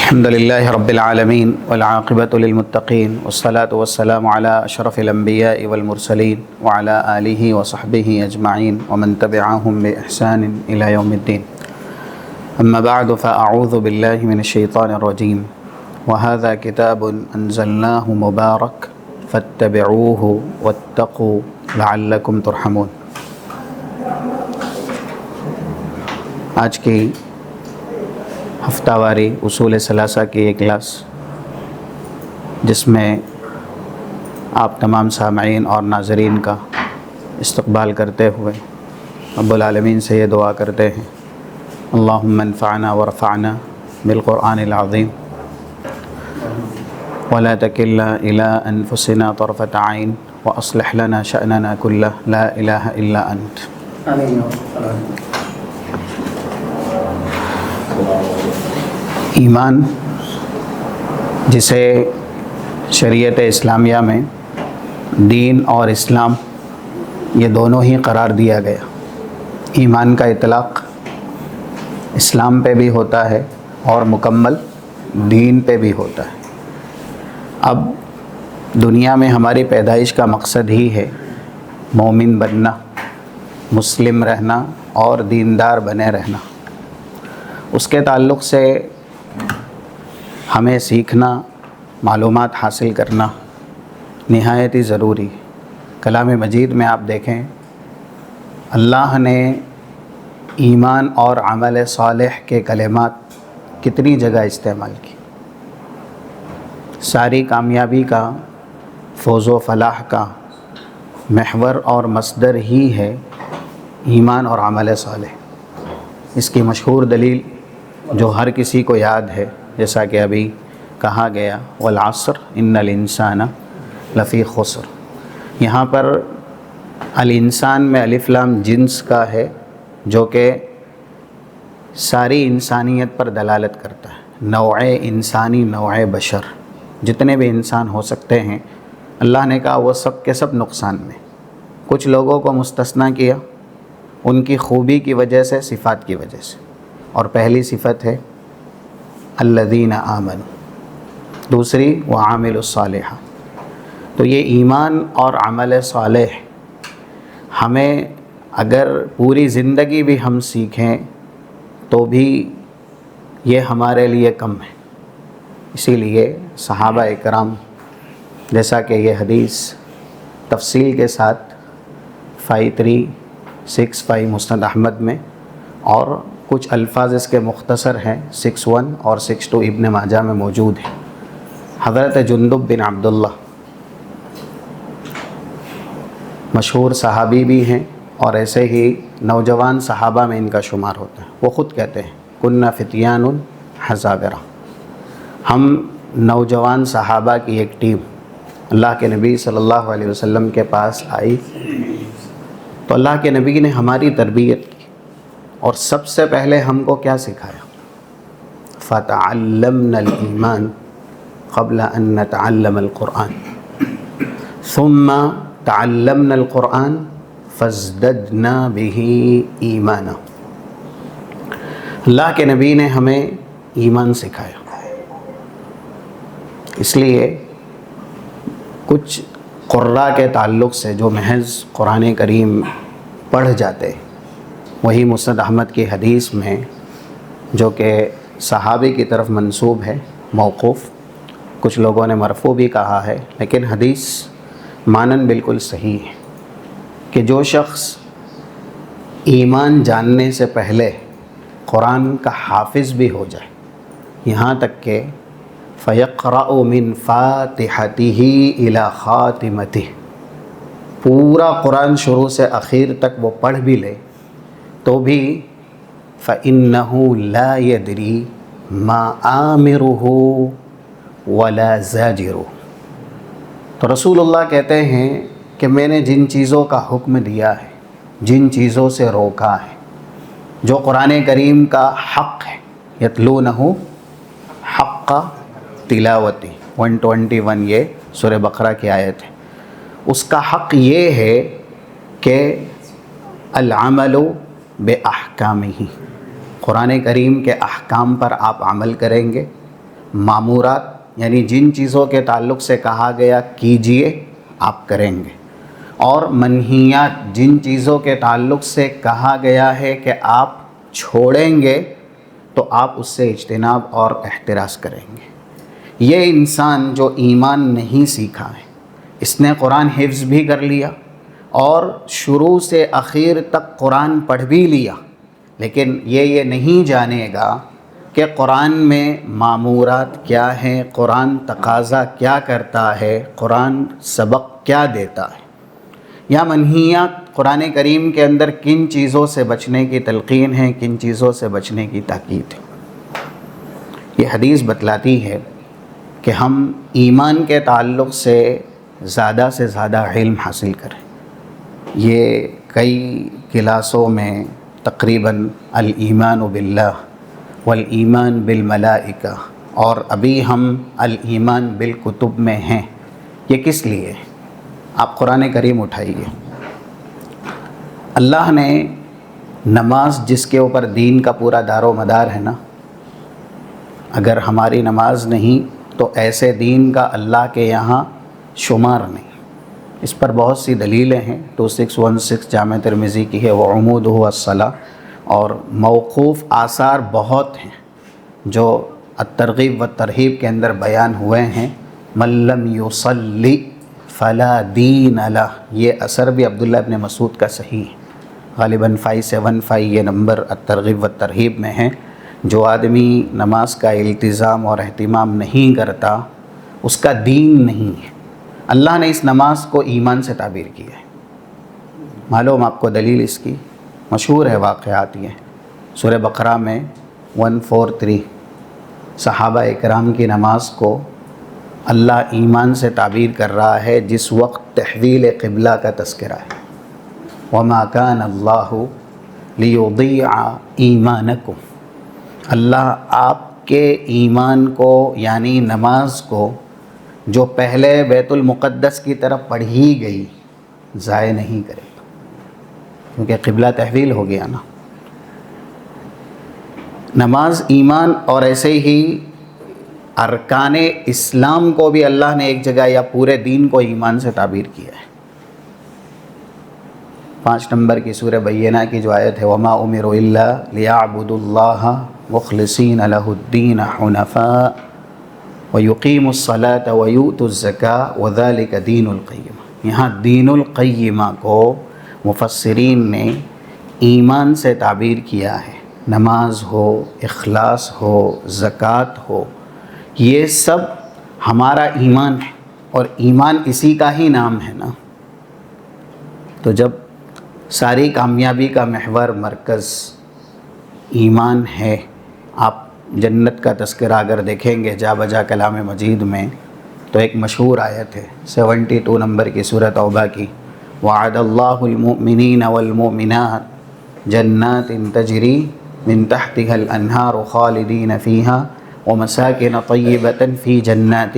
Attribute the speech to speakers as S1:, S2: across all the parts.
S1: الحمد لله رب العالمين والعاقبة للمتقين والصلاة والسلام على أشرف الأنبياء والمرسلين وعلى آله وصحبه أجمعين ومن تبعهم بإحسان إلى يوم الدين. أما بعد فأعوذ بالله من الشيطان الرجيم وهذا كتاب أنزلناه مبارك فاتبعوه واتقوا لعلكم ترحمون. آج کی ہفتہ واری اصول ثلاثہ کی ایک کلاس، جس میں آپ تمام سامعین اور ناظرین کا استقبال کرتے ہوئے رب العالمین سے یہ دعا کرتے ہیں، اللہم انفعنا ورفعنا بالقرآن العظیم ولا تکلنا الی انفسنا طرفة عین واصلح لنا شأننا کلہ لا الہ الا انت. ایمان، جسے شریعت اسلامیہ میں دین اور اسلام یہ دونوں ہی قرار دیا گیا. ایمان کا اطلاق اسلام پہ بھی ہوتا ہے اور مکمل دین پہ بھی ہوتا ہے. اب دنیا میں ہماری پیدائش کا مقصد ہی ہے مومن بننا، مسلم رہنا اور دیندار بنے رہنا. اس کے تعلق سے ہمیں سیکھنا، معلومات حاصل کرنا نہایت ہی ضروری. کلام مجید میں آپ دیکھیں، اللہ نے ایمان اور عمل صالح کے کلمات کتنی جگہ استعمال کی. ساری کامیابی کا، فوز و فلاح کا محور اور مصدر ہی ہے ایمان اور عمل صالح. اس کی مشہور دلیل جو ہر کسی کو یاد ہے، جیسا کہ ابھی کہا گیا، والعصر ان الانسان لفی خسر. یہاں پر الانسان میں الف لام جنس کا ہے، جو کہ ساری انسانیت پر دلالت کرتا ہے. نوع انسانی، نوع بشر، جتنے بھی انسان ہو سکتے ہیں، اللہ نے کہا وہ سب کے سب نقصان میں. کچھ لوگوں کو مستثنیٰ کیا ان کی خوبی کی وجہ سے، صفات کی وجہ سے. اور پہلی صفت ہے الذین آمنوا، دوسری وعاملوا الصالحات. تو یہ ایمان اور عمل صالح ہمیں اگر پوری زندگی بھی ہم سیکھیں تو بھی یہ ہمارے لیے کم ہے. اسی لیے صحابہ اکرام، جیسا کہ یہ حدیث تفصیل کے ساتھ 5365 مسند احمد میں، اور کچھ الفاظ اس کے مختصر ہیں 61 اور 62 ابن ماجہ میں موجود ہیں. حضرت جندب بن عبداللہ مشہور صحابی بھی ہیں، اور ایسے ہی نوجوان صحابہ میں ان کا شمار ہوتا ہے. وہ خود کہتے ہیں کننا فتیان حزابرہ، ہم نوجوان صحابہ کی ایک ٹیم اللہ کے نبی صلی اللہ علیہ وسلم کے پاس آئی، تو اللہ کے نبی نے ہماری تربیت کی، اور سب سے پہلے ہم کو کیا سکھایا؟ فَتَعَلَّمْنَا الْإِيمَانَ قَبْلَ أَن نَّتَعَلَّمَ الْقُرْآنَ ثُمَّ تَعَلَّمْنَا الْقُرْآنَ فَازْدَدْنَا بِهِ إِيمَانًا. اللہ کے نبی نے ہمیں ایمان سکھایا. اس لیے کچھ قراء کے تعلق سے جو محض قرآن کریم پڑھ جاتے، وہی مسند احمد کی حدیث میں، جو کہ صحابی کی طرف منسوب ہے، موقوف، کچھ لوگوں نے مرفوع بھی کہا ہے، لیکن حدیث مانن بالکل صحیح ہے کہ جو شخص ایمان جاننے سے پہلے قرآن کا حافظ بھی ہو جائے، یہاں تک کہ فَيَقْرَأُ مِن فَاتِحَتِهِ إِلَى خَاتِمَتِهِ، پورا قرآن شروع سے اخیر تک وہ پڑھ بھی لے، تو بھی فَإِنَّهُ لَا يَدْرِي مَا آمِرُهُ وَلَا زَاجِرُهُ. تو رسول اللہ کہتے ہیں کہ میں نے جن چیزوں کا حکم دیا ہے، جن چیزوں سے روکا ہے، جو قرآن کریم کا حق ہے، یتلونہ حق تلاوتی 121، یہ سورہ بقرہ کی آیت ہے. اس کا حق یہ ہے کہ العمل باحکامہ، قرآن کریم کے احکام پر آپ عمل کریں گے، مامورات یعنی جن چیزوں کے تعلق سے کہا گیا کیجئے آپ کریں گے، اور منہیات جن چیزوں کے تعلق سے کہا گیا ہے کہ آپ چھوڑیں گے تو آپ اس سے اجتناب اور احتراز کریں گے۔ یہ انسان جو ایمان نہیں سیکھا ہے، اس نے قرآن حفظ بھی کر لیا اور شروع سے اخیر تک قرآن پڑھ بھی لیا، لیکن یہ نہیں جانے گا کہ قرآن میں مامورات کیا ہیں، قرآن تقاضا کیا کرتا ہے، قرآن سبق کیا دیتا ہے، یا منہیات قرآن کریم کے اندر کن چیزوں سے بچنے کی تلقین ہے، کن چیزوں سے بچنے کی تاکید ہے۔ یہ حدیث بتلاتی ہے کہ ہم ایمان کے تعلق سے زیادہ علم حاصل کریں۔ یہ کئی کلاسوں میں تقریباً الایمان باللہ والایمان بالملائکہ، اور ابھی ہم الایمان بالکتب میں ہیں۔ یہ کس لیے؟ آپ قرآن کریم اٹھائیے، اللہ نے نماز جس کے اوپر دین کا پورا دار و مدار ہے نا، اگر ہماری نماز نہیں تو ایسے دین کا اللہ کے یہاں شمار نہیں۔ اس پر بہت سی دلیلیں ہیں، 2616 جامع ترمذی کی ہے، وہ عمودہ الصلاۃ، اور موقوف آثار بہت ہیں جو الترغیب والترہیب کے اندر بیان ہوئے ہیں۔ من لم یصلی فلا دین لہ، یہ اثر بھی عبداللہ ابن مسعود کا صحیح ہے، غالباً 575 یہ نمبر الترغیب والترہیب میں ہے۔ جو آدمی نماز کا التزام اور اہتمام نہیں کرتا اس کا دین نہیں ہے۔ اللہ نے اس نماز کو ایمان سے تعبیر کیا ہے۔ معلوم آپ کو دلیل اس کی؟ مشہور ہے واقعات یہ، سورہ بقرہ میں 143 صحابہ اکرام کی نماز کو اللہ ایمان سے تعبیر کر رہا ہے، جس وقت تحویل قبلہ کا تذکرہ ہے۔ وَمَا كَانَ اللَّهُ لِيُضِيعَ إِيمَانَكُمْ، اللہ آپ کے ایمان کو یعنی نماز کو جو پہلے بیت المقدس کی طرف پڑھی گئی ضائع نہیں کرے گا، کیونکہ قبلہ تحویل ہو گیا نا۔ نماز ایمان، اور ایسے ہی ارکان اسلام کو بھی اللہ نے ایک جگہ یا پورے دین کو ایمان سے تعبیر کیا ہے۔ 5 نمبر کی سورہ بینہ کی جو آیت ہے، وَمَا أُمِرُوا إِلَّا لِيَعْبُدُوا اللَّهَ مُخْلِصِينَ لَهُ الدِّينَ حُنَفَاءَ وَيُقِيمُوا الصَّلَاةَ وَيُؤْتُوا الزَّكَاةَ وَذَلِكَ دِينُ الْقَيِّمَةِ، یہاں دین القیمہ کو مفسرین نے ایمان سے تعبیر کیا ہے۔ نماز ہو، اخلاص ہو، زکوٰۃ ہو، یہ سب ہمارا ایمان ہے، اور ایمان اسی کا ہی نام ہے نا۔ تو جب ساری کامیابی کا محور مرکز ایمان ہے، آپ جنت کا تذکرہ اگر دیکھیں گے جا بجا کلام مجید میں تو ایک مشہور آیت ہے 72 نمبر کی سورہ توبہ کی، وعد اللہ المؤمنین والمؤمنات جنات تجری من تحتها الانہار خالدین فیہا ومساکن طیبۃ فی جنات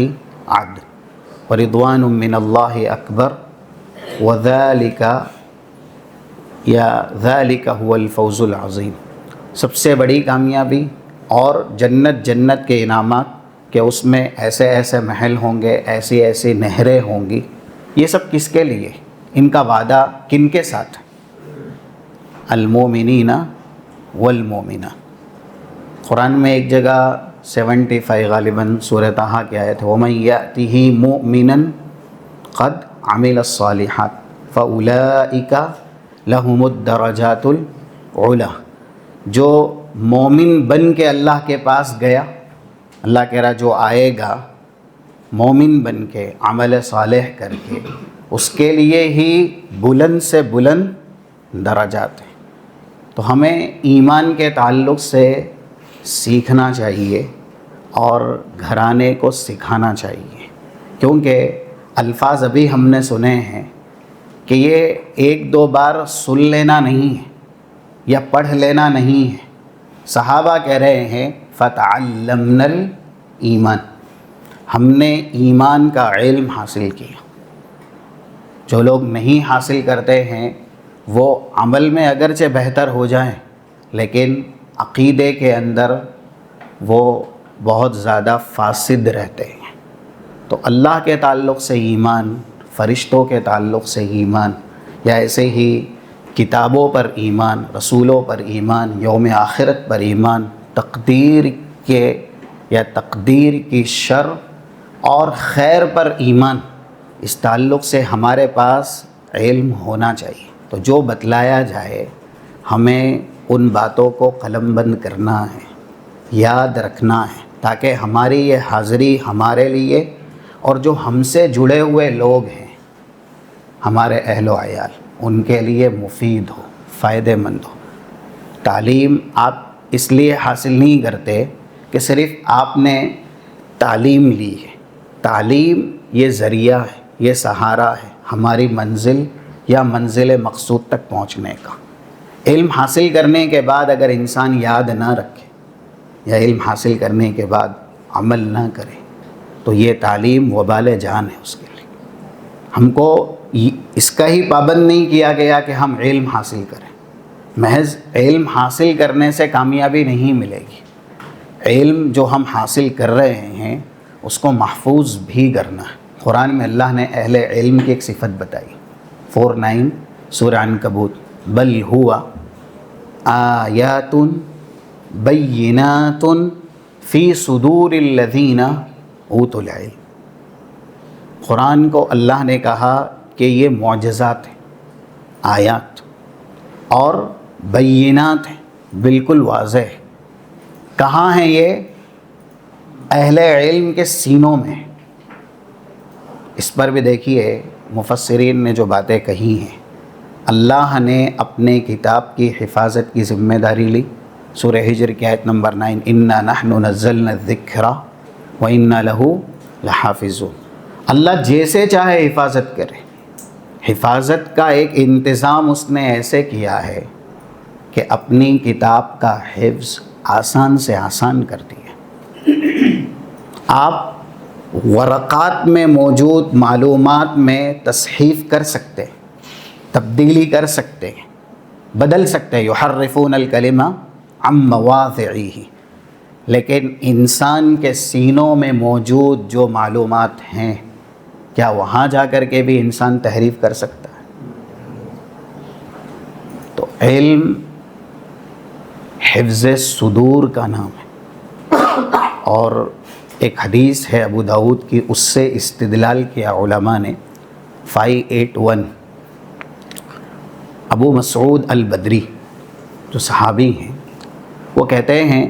S1: عدن ورضوان من اللہ اکبر وذالک یا ذالک هو الفوز العظیم، سب سے بڑی کامیابی اور جنت کے انعامات کہ اس میں ایسے ایسے محل ہوں گے، ایسی ایسی نہریں ہوں گی۔ یہ سب کس کے لیے؟ ان کا وعدہ کن کے ساتھ؟ المومنین والمومنات۔ قرآن میں ایک جگہ 75 غالباً سورہ طٰہٰ کی آیت ہے، وَمَن يَأْتِهِ مُؤْمِنًا قَدْ عَمِلَ الصَّالِحَاتِ فَأُولَئِكَ لَهُمُ الدَّرَجَاتُ الْعُلَىٰ، جو مومن بن کے اللہ کے پاس گیا، اللہ کہہ رہا جو آئے گا مومن بن کے عمل صالح کر کے، اس کے لیے ہی بلند سے بلند درجات ہیں۔ تو ہمیں ایمان کے تعلق سے سیکھنا چاہیے اور گھرانے کو سکھانا چاہیے، کیونکہ الفاظ ابھی ہم نے سنے ہیں کہ یہ 1-2 بار سن لینا نہیں ہے یا پڑھ لینا نہیں ہے۔ صحابہ کہہ رہے ہیں فَتَعَلَّمْنَا الْإِيمَانَ، ہم نے ایمان کا علم حاصل کیا۔ جو لوگ نہیں حاصل کرتے ہیں وہ عمل میں اگرچہ بہتر ہو جائیں لیکن عقیدے کے اندر وہ بہت زیادہ فاسد رہتے ہیں۔ تو اللہ کے تعلق سے ایمان، فرشتوں کے تعلق سے ایمان، یا ایسے ہی کتابوں پر ایمان، رسولوں پر ایمان، یوم آخرت پر ایمان، تقدیر کی شر اور خیر پر ایمان، اس تعلق سے ہمارے پاس علم ہونا چاہیے۔ تو جو بتلایا جائے ہمیں ان باتوں کو قلم بند کرنا ہے، یاد رکھنا ہے، تاکہ ہماری یہ حاضری ہمارے لیے اور جو ہم سے جڑے ہوئے لوگ ہیں، ہمارے اہل و عیال، ان کے لیے مفید ہو، فائدہ مند ہو۔ تعلیم آپ اس لیے حاصل نہیں کرتے کہ صرف آپ نے تعلیم لی ہے۔ تعلیم یہ ذریعہ ہے، یہ سہارا ہے ہماری منزل یا منزل مقصود تک پہنچنے کا۔ علم حاصل کرنے کے بعد اگر انسان یاد نہ رکھے یا علم حاصل کرنے کے بعد عمل نہ کرے تو یہ تعلیم وبال جان ہے اس کے لیے۔ ہم کو اس کا ہی پابند نہیں کیا گیا کہ ہم علم حاصل کریں۔ محض علم حاصل کرنے سے کامیابی نہیں ملے گی۔ علم جو ہم حاصل کر رہے ہیں اس کو محفوظ بھی کرنا ہے۔ قرآن میں اللہ نے اہل علم کی ایک صفت بتائی، 49 سورہ عنکبوت، بل ہوا آیات بینات فی صدور الذین اوتوا العلم۔ قرآن کو اللہ نے کہا کہ یہ معجزات ہیں، آیات اور بینات ہیں، بالکل واضح ہے۔ کہاں ہیں یہ؟ اہل علم کے سینوں میں۔ اس پر بھی دیکھیے مفسرین نے جو باتیں کہی ہیں۔ اللہ نے اپنے کتاب کی حفاظت کی ذمہ داری لی۔ سورہ ہجر کی آیت نمبر 9، انا نحن نزلنا الذکر وانا لہ لحافظون۔ اللہ جیسے چاہے حفاظت کرے۔ حفاظت کا ایک انتظام اس نے ایسے کیا ہے کہ اپنی کتاب کا حفظ آسان سے آسان کر دیا۔ آپ ورقات میں موجود معلومات میں تصحیف کر سکتے، تبدیلی کر سکتے، بدل سکتے، یحرفون الکلمہ عن مواضعہ، لیکن انسان کے سینوں میں موجود جو معلومات ہیں، کیا وہاں جا کر کے بھی انسان تحریف کر سکتا ہے؟ تو علم حفظ صدور کا نام ہے۔ اور ایک حدیث ہے ابو داؤد کی، اس سے استدلال کیا علماء نے، 581، ابو مسعود البدری جو صحابی ہیں، وہ کہتے ہیں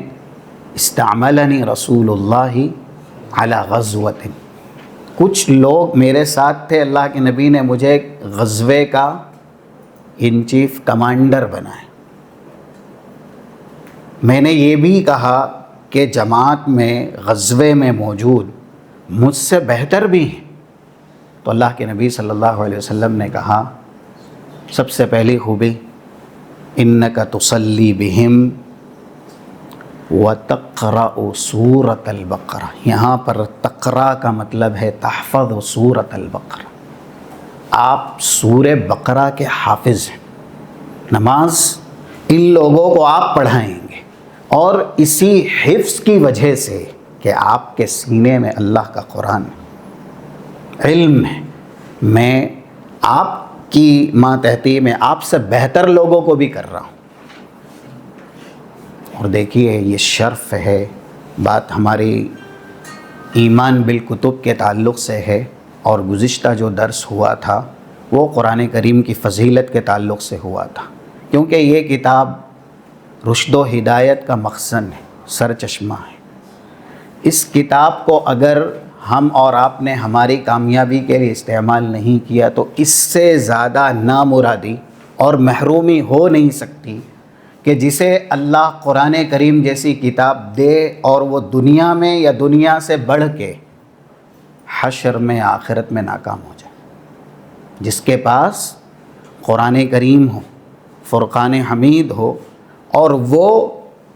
S1: استعملنی رسول اللہ علی غزوۃ، کچھ لوگ میرے ساتھ تھے، اللہ کے نبی نے مجھے غزوے کا ان چیف کمانڈر بنایا۔ میں نے یہ بھی کہا کہ جماعت میں غزوے میں موجود مجھ سے بہتر بھی ہیں، تو اللہ کے نبی صلی اللہ علیہ وسلم نے کہا سب سے پہلی خوبی انک تصلی بہم وتقرأ سورۃ البقرہ۔ یہاں پر تقرأ کا مطلب ہے تحفظ سورۃ البقرہ، آپ سورہ بقرہ کے حافظ ہیں۔ نماز ان لوگوں کو آپ پڑھائیں گے، اور اسی حفظ کی وجہ سے کہ آپ کے سینے میں اللہ کا قرآن علم ہے، میں آپ کی ماتحتی میں آپ سے بہتر لوگوں کو بھی کر رہا ہوں۔ اور دیکھیے یہ شرف ہے، بات ہماری ایمان بالکتب کے تعلق سے ہے، اور گزشتہ جو درس ہوا تھا وہ قرآن کریم کی فضیلت کے تعلق سے ہوا تھا، کیونکہ یہ کتاب رشد و ہدایت کا مخزن ہے، سر چشمہ ہے۔ اس کتاب کو اگر ہم اور آپ نے ہماری کامیابی کے لیے استعمال نہیں کیا تو اس سے زیادہ نامرادی اور محرومی ہو نہیں سکتی کہ جسے اللہ قرآن کریم جیسی کتاب دے اور وہ دنیا میں یا دنیا سے بڑھ کے حشر میں آخرت میں ناکام ہو جائے۔ جس کے پاس قرآن کریم ہو، فرقان حمید ہو، اور وہ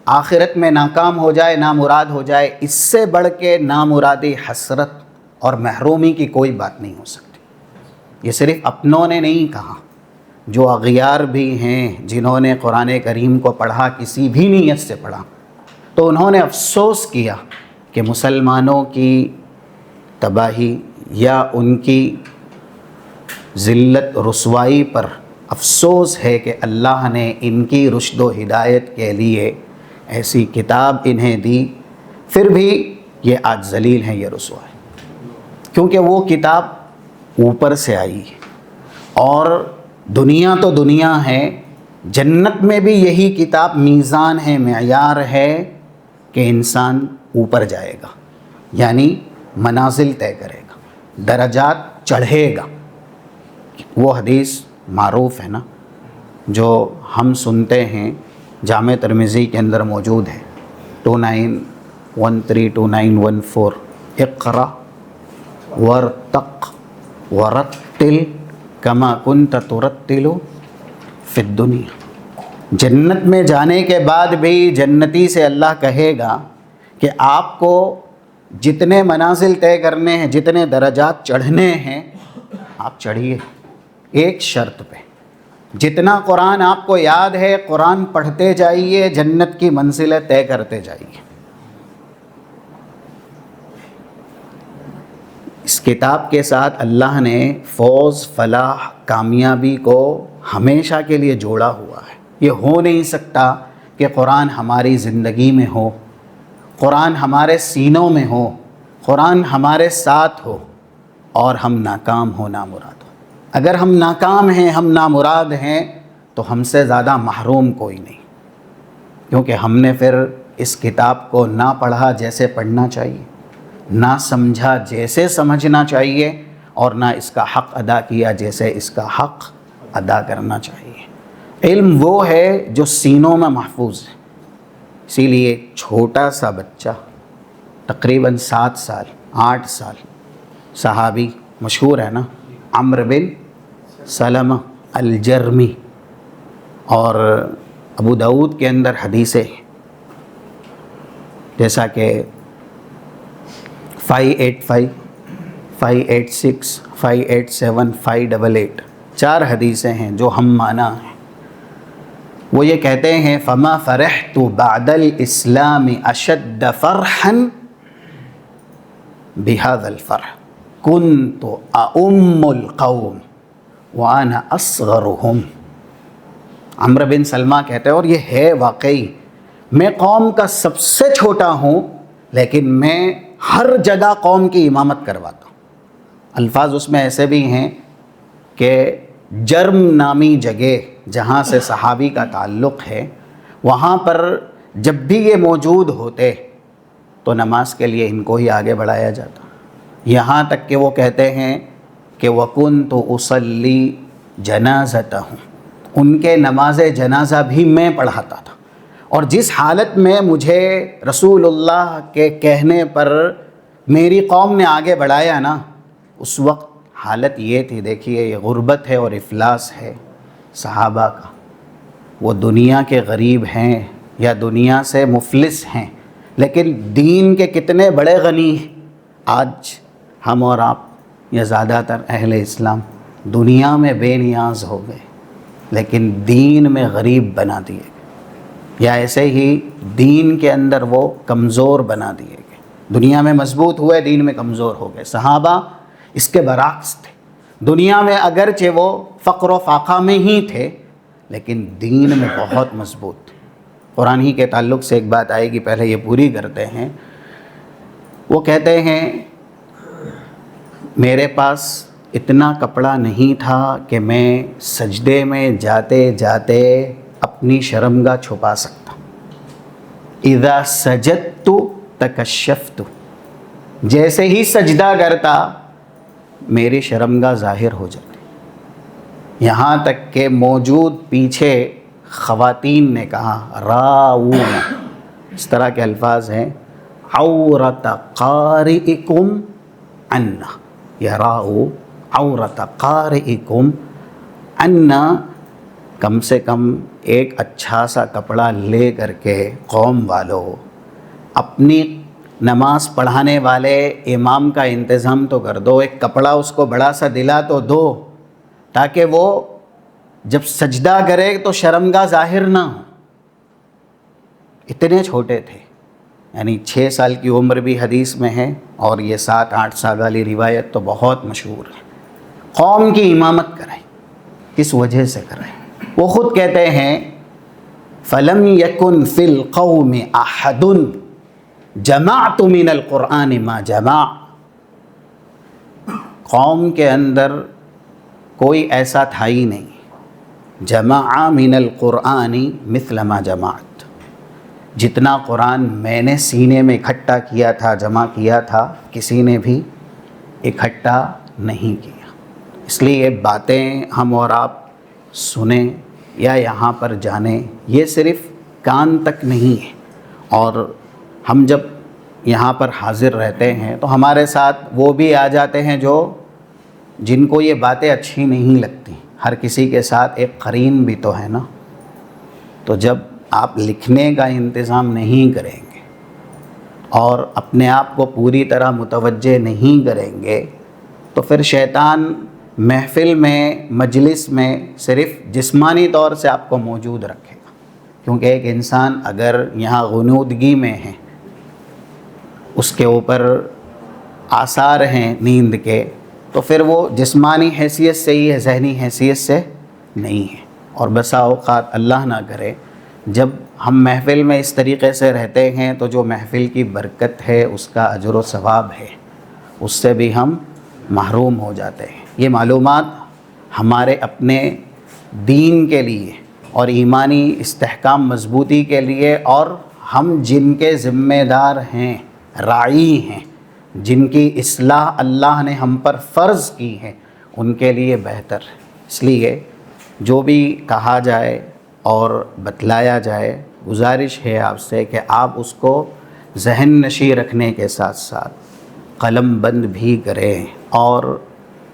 S1: آخرت میں ناکام ہو جائے، نامراد ہو جائے، اس سے بڑھ کے نامرادی، حسرت اور محرومی کی کوئی بات نہیں ہو سکتی۔ یہ صرف اپنوں نے نہیں کہا، جو اغیار بھی ہیں جنہوں نے قرآن کریم کو پڑھا کسی بھی نیت سے پڑھا، تو انہوں نے افسوس کیا کہ مسلمانوں کی تباہی یا ان کی ذلت رسوائی پر افسوس ہے کہ اللہ نے ان کی رشد و ہدایت کے لیے ایسی کتاب انہیں دی، پھر بھی یہ آج ذلیل ہیں، یہ رسوا ہے، کیونکہ وہ کتاب اوپر سے آئی ہے، اور دنیا تو دنیا ہے، جنت میں بھی یہی کتاب میزان ہے، معیار ہے کہ انسان اوپر جائے گا، یعنی منازل طے کرے گا، درجات چڑھے گا۔ وہ حدیث معروف ہے نا جو ہم سنتے ہیں، جامع ترمذی کے اندر موجود ہے 29132914، اقرا ورتق ورتل کما کنت ترتل فی الدنیا۔ جنت میں جانے کے بعد بھی جنتی سے اللہ کہے گا کہ آپ کو جتنے منازل طے کرنے ہیں، جتنے درجات چڑھنے ہیں، آپ چڑھیے، ایک شرط پہ، جتنا قرآن آپ کو یاد ہے قرآن پڑھتے جائیے، جنت کی منزلیں طے کرتے جائیے۔ اس کتاب کے ساتھ اللہ نے فوز، فلاح، کامیابی کو ہمیشہ کے لیے جوڑا ہوا ہے۔ یہ ہو نہیں سکتا کہ قرآن ہماری زندگی میں ہو، قرآن ہمارے سینوں میں ہو، قرآن ہمارے ساتھ ہو اور ہم ناکام ہو، نامراد ہو۔ اگر ہم ناکام ہیں، ہم نامراد ہیں، تو ہم سے زیادہ محروم کوئی نہیں، کیونکہ ہم نے پھر اس کتاب کو نہ پڑھا جیسے پڑھنا چاہیے، نہ سمجھا جیسے سمجھنا چاہیے، اور نہ اس کا حق ادا کیا جیسے اس کا حق ادا کرنا چاہیے۔ علم وہ ہے جو سینوں میں محفوظ ہے۔ اسی لیے چھوٹا سا بچہ، تقریباً 7 سال 8 سال، صحابی مشہور ہے نا، عمرو بن سلمہ الجرمی، اور ابو داؤد کے اندر حدیثیں جیسا کہ 585 586 587 588 4 حدیثیں ہیں جو ہم مانا ہیں۔ وہ یہ کہتے ہیں فما فرحت بعد الاسلام اشد فرحا بهذا الفرح كنت اؤم القوم وانا اصغرهم۔ عمرو بن سلمہ کہتے ہیں، اور یہ ہے واقعی، میں قوم کا سب سے چھوٹا ہوں لیکن میں ہر جگہ قوم کی امامت کرواتا ہوں۔ الفاظ اس میں ایسے بھی ہیں کہ جرم نامی جگہ جہاں سے صحابی کا تعلق ہے، وہاں پر جب بھی یہ موجود ہوتے تو نماز کے لیے ان کو ہی آگے بڑھایا جاتا، یہاں تک کہ وہ کہتے ہیں کہ وَكُنْتُ أُصَلِّي جَنَازَتَهُمْ، ان کے نماز جنازہ بھی میں پڑھاتا تھا، اور جس حالت میں مجھے رسول اللہ کے کہنے پر میری قوم نے آگے بڑھایا نا، اس وقت حالت یہ تھی، دیکھیے یہ غربت ہے اور افلاس ہے صحابہ کا، وہ دنیا کے غریب ہیں یا دنیا سے مفلس ہیں، لیکن دین کے کتنے بڑے غنی ہیں۔ آج ہم اور آپ یا زیادہ تر اہل اسلام دنیا میں بے نیاز ہو گئے لیکن دین میں غریب بنا دیے گئے، یا ایسے ہی دین کے اندر وہ کمزور بنا دیے گئے، دنیا میں مضبوط ہوئے، دین میں کمزور ہو گئے۔ صحابہ اس کے برعکس تھے، دنیا میں اگرچہ وہ فقر و فاقہ میں ہی تھے لیکن دین میں بہت مضبوط تھے۔ قرآن ہی کے تعلق سے ایک بات آئے گی، پہلے یہ پوری کرتے ہیں۔ وہ کہتے ہیں میرے پاس اتنا کپڑا نہیں تھا کہ میں سجدے میں جاتے جاتے اپنی شرمگاہ چھپا سکتا، اذا سجدت تکشفت، جیسے ہی سجدہ کرتا میری شرمگاہ ظاہر ہو جاتی، یہاں تک کہ موجود پیچھے خواتین نے کہا راؤن، اس طرح کے الفاظ ہیں، عورت قارئکم عنا، یا راؤ عورت قارئکم عنا، کم سے کم ایک اچھا سا کپڑا لے کر کے قوم والوں اپنی نماز پڑھانے والے امام کا انتظام تو کر دو، ایک کپڑا اس کو بڑا سا دلا تو دو تاکہ وہ جب سجدہ کرے تو شرمگاہ ظاہر نہ ہو. اتنے چھوٹے تھے، یعنی 6 سال کی عمر بھی حدیث میں ہے، اور یہ 7-8 سال والی روایت تو بہت مشہور ہے. قوم کی امامت کرائیں، کس وجہ سے کرائیں؟ وہ خود کہتے ہیں فَلَمْ يَكُنْ فِي الْقَوْمِ أَحَدٌ جَمَعْتُ مِنَ الْقُرْآنِ مَا جَمَعْ. قوم کے اندر کوئی ایسا تھا ہی نہیں، جمع من القرآن مثل ما جمعت، جتنا قرآن میں نے سینے میں اکٹھا کیا تھا، جمع کیا تھا، کسی نے بھی اکٹھا نہیں کیا. اس لیے یہ باتیں ہم اور آپ سنیں یا یہاں پر جانیں، یہ صرف کان تک نہیں ہے. اور ہم جب یہاں پر حاضر رہتے ہیں تو ہمارے ساتھ وہ بھی آ جاتے ہیں جن کو یہ باتیں اچھی نہیں لگتی. ہر کسی کے ساتھ ایک قرین بھی تو ہے نا. تو جب آپ لکھنے کا انتظام نہیں کریں گے اور اپنے آپ کو پوری طرح متوجہ نہیں کریں گے تو پھر شیطان محفل میں، مجلس میں صرف جسمانی طور سے آپ کو موجود رکھے گا. کیونکہ ایک انسان اگر یہاں غنودگی میں ہے، اس کے اوپر آثار ہیں نیند کے، تو پھر وہ جسمانی حیثیت سے ہی ہے، ذہنی حیثیت سے نہیں ہے. اور بسا اوقات اللہ نہ کرے جب ہم محفل میں اس طریقے سے رہتے ہیں تو جو محفل کی برکت ہے، اس کا اجر و ثواب ہے، اس سے بھی ہم محروم ہو جاتے ہیں. یہ معلومات ہمارے اپنے دین کے لیے اور ایمانی استحکام مضبوطی کے لیے، اور ہم جن کے ذمہ دار ہیں، راعی ہیں، جن کی اصلاح اللہ نے ہم پر فرض کی ہے، ان کے لیے بہتر ہے. اس لیے جو بھی کہا جائے اور بتلایا جائے، گزارش ہے آپ سے کہ آپ اس کو ذہن نشی رکھنے کے ساتھ ساتھ قلم بند بھی کریں، اور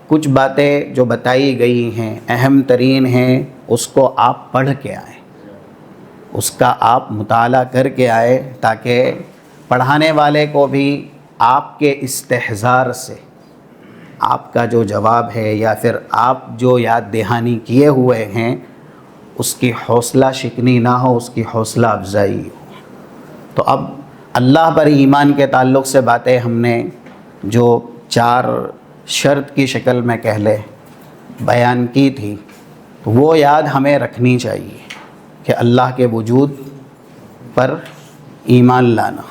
S1: کچھ باتیں جو بتائی گئی ہیں اہم ترین ہیں، اس کو آپ پڑھ کے آئیں، اس کا آپ مطالعہ کر کے آئے، تاکہ پڑھانے والے کو بھی آپ کے استحضار سے آپ کا جو جواب ہے یا پھر آپ جو یاد دہانی کیے ہوئے ہیں، اس کی حوصلہ شکنی نہ ہو، اس کی حوصلہ افزائی ہو. تو اب اللہ پر ایمان کے تعلق سے باتیں ہم نے جو 4 شرط کی شکل میں کہہ لے بیان کی تھی، وہ یاد ہمیں رکھنی چاہیے کہ اللہ کے وجود پر ایمان لانا.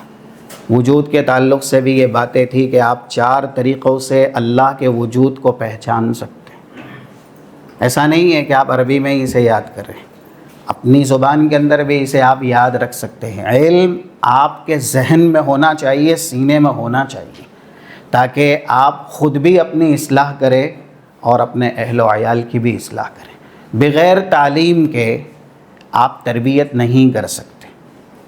S1: وجود کے تعلق سے بھی یہ باتیں تھی کہ آپ 4 طریقوں سے اللہ کے وجود کو پہچان سکتے ہیں. ایسا نہیں ہے کہ آپ عربی میں ہی اسے یاد کریں، اپنی زبان کے اندر بھی اسے آپ یاد رکھ سکتے ہیں. علم آپ کے ذہن میں ہونا چاہیے، سینے میں ہونا چاہیے، تاکہ آپ خود بھی اپنی اصلاح کریں اور اپنے اہل و عیال کی بھی اصلاح کریں. بغیر تعلیم کے آپ تربیت نہیں کر سکتے.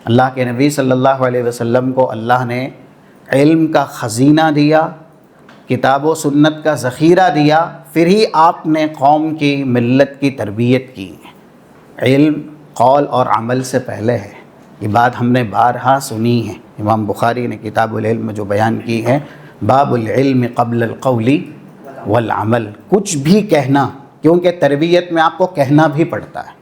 S1: اللہ کے نبی صلی اللہ علیہ وسلم کو اللہ نے علم کا خزینہ دیا، کتاب و سنت کا ذخیرہ دیا، پھر ہی آپ نے قوم کی، ملت کی تربیت کی. علم قول اور عمل سے پہلے ہے. یہ بات ہم نے بارہا سنی ہے. امام بخاری نے کتاب العلم جو بیان کی ہے، باب العلم قبل القول والعمل. کچھ بھی کہنا، کیونکہ تربیت میں آپ کو کہنا بھی پڑتا ہے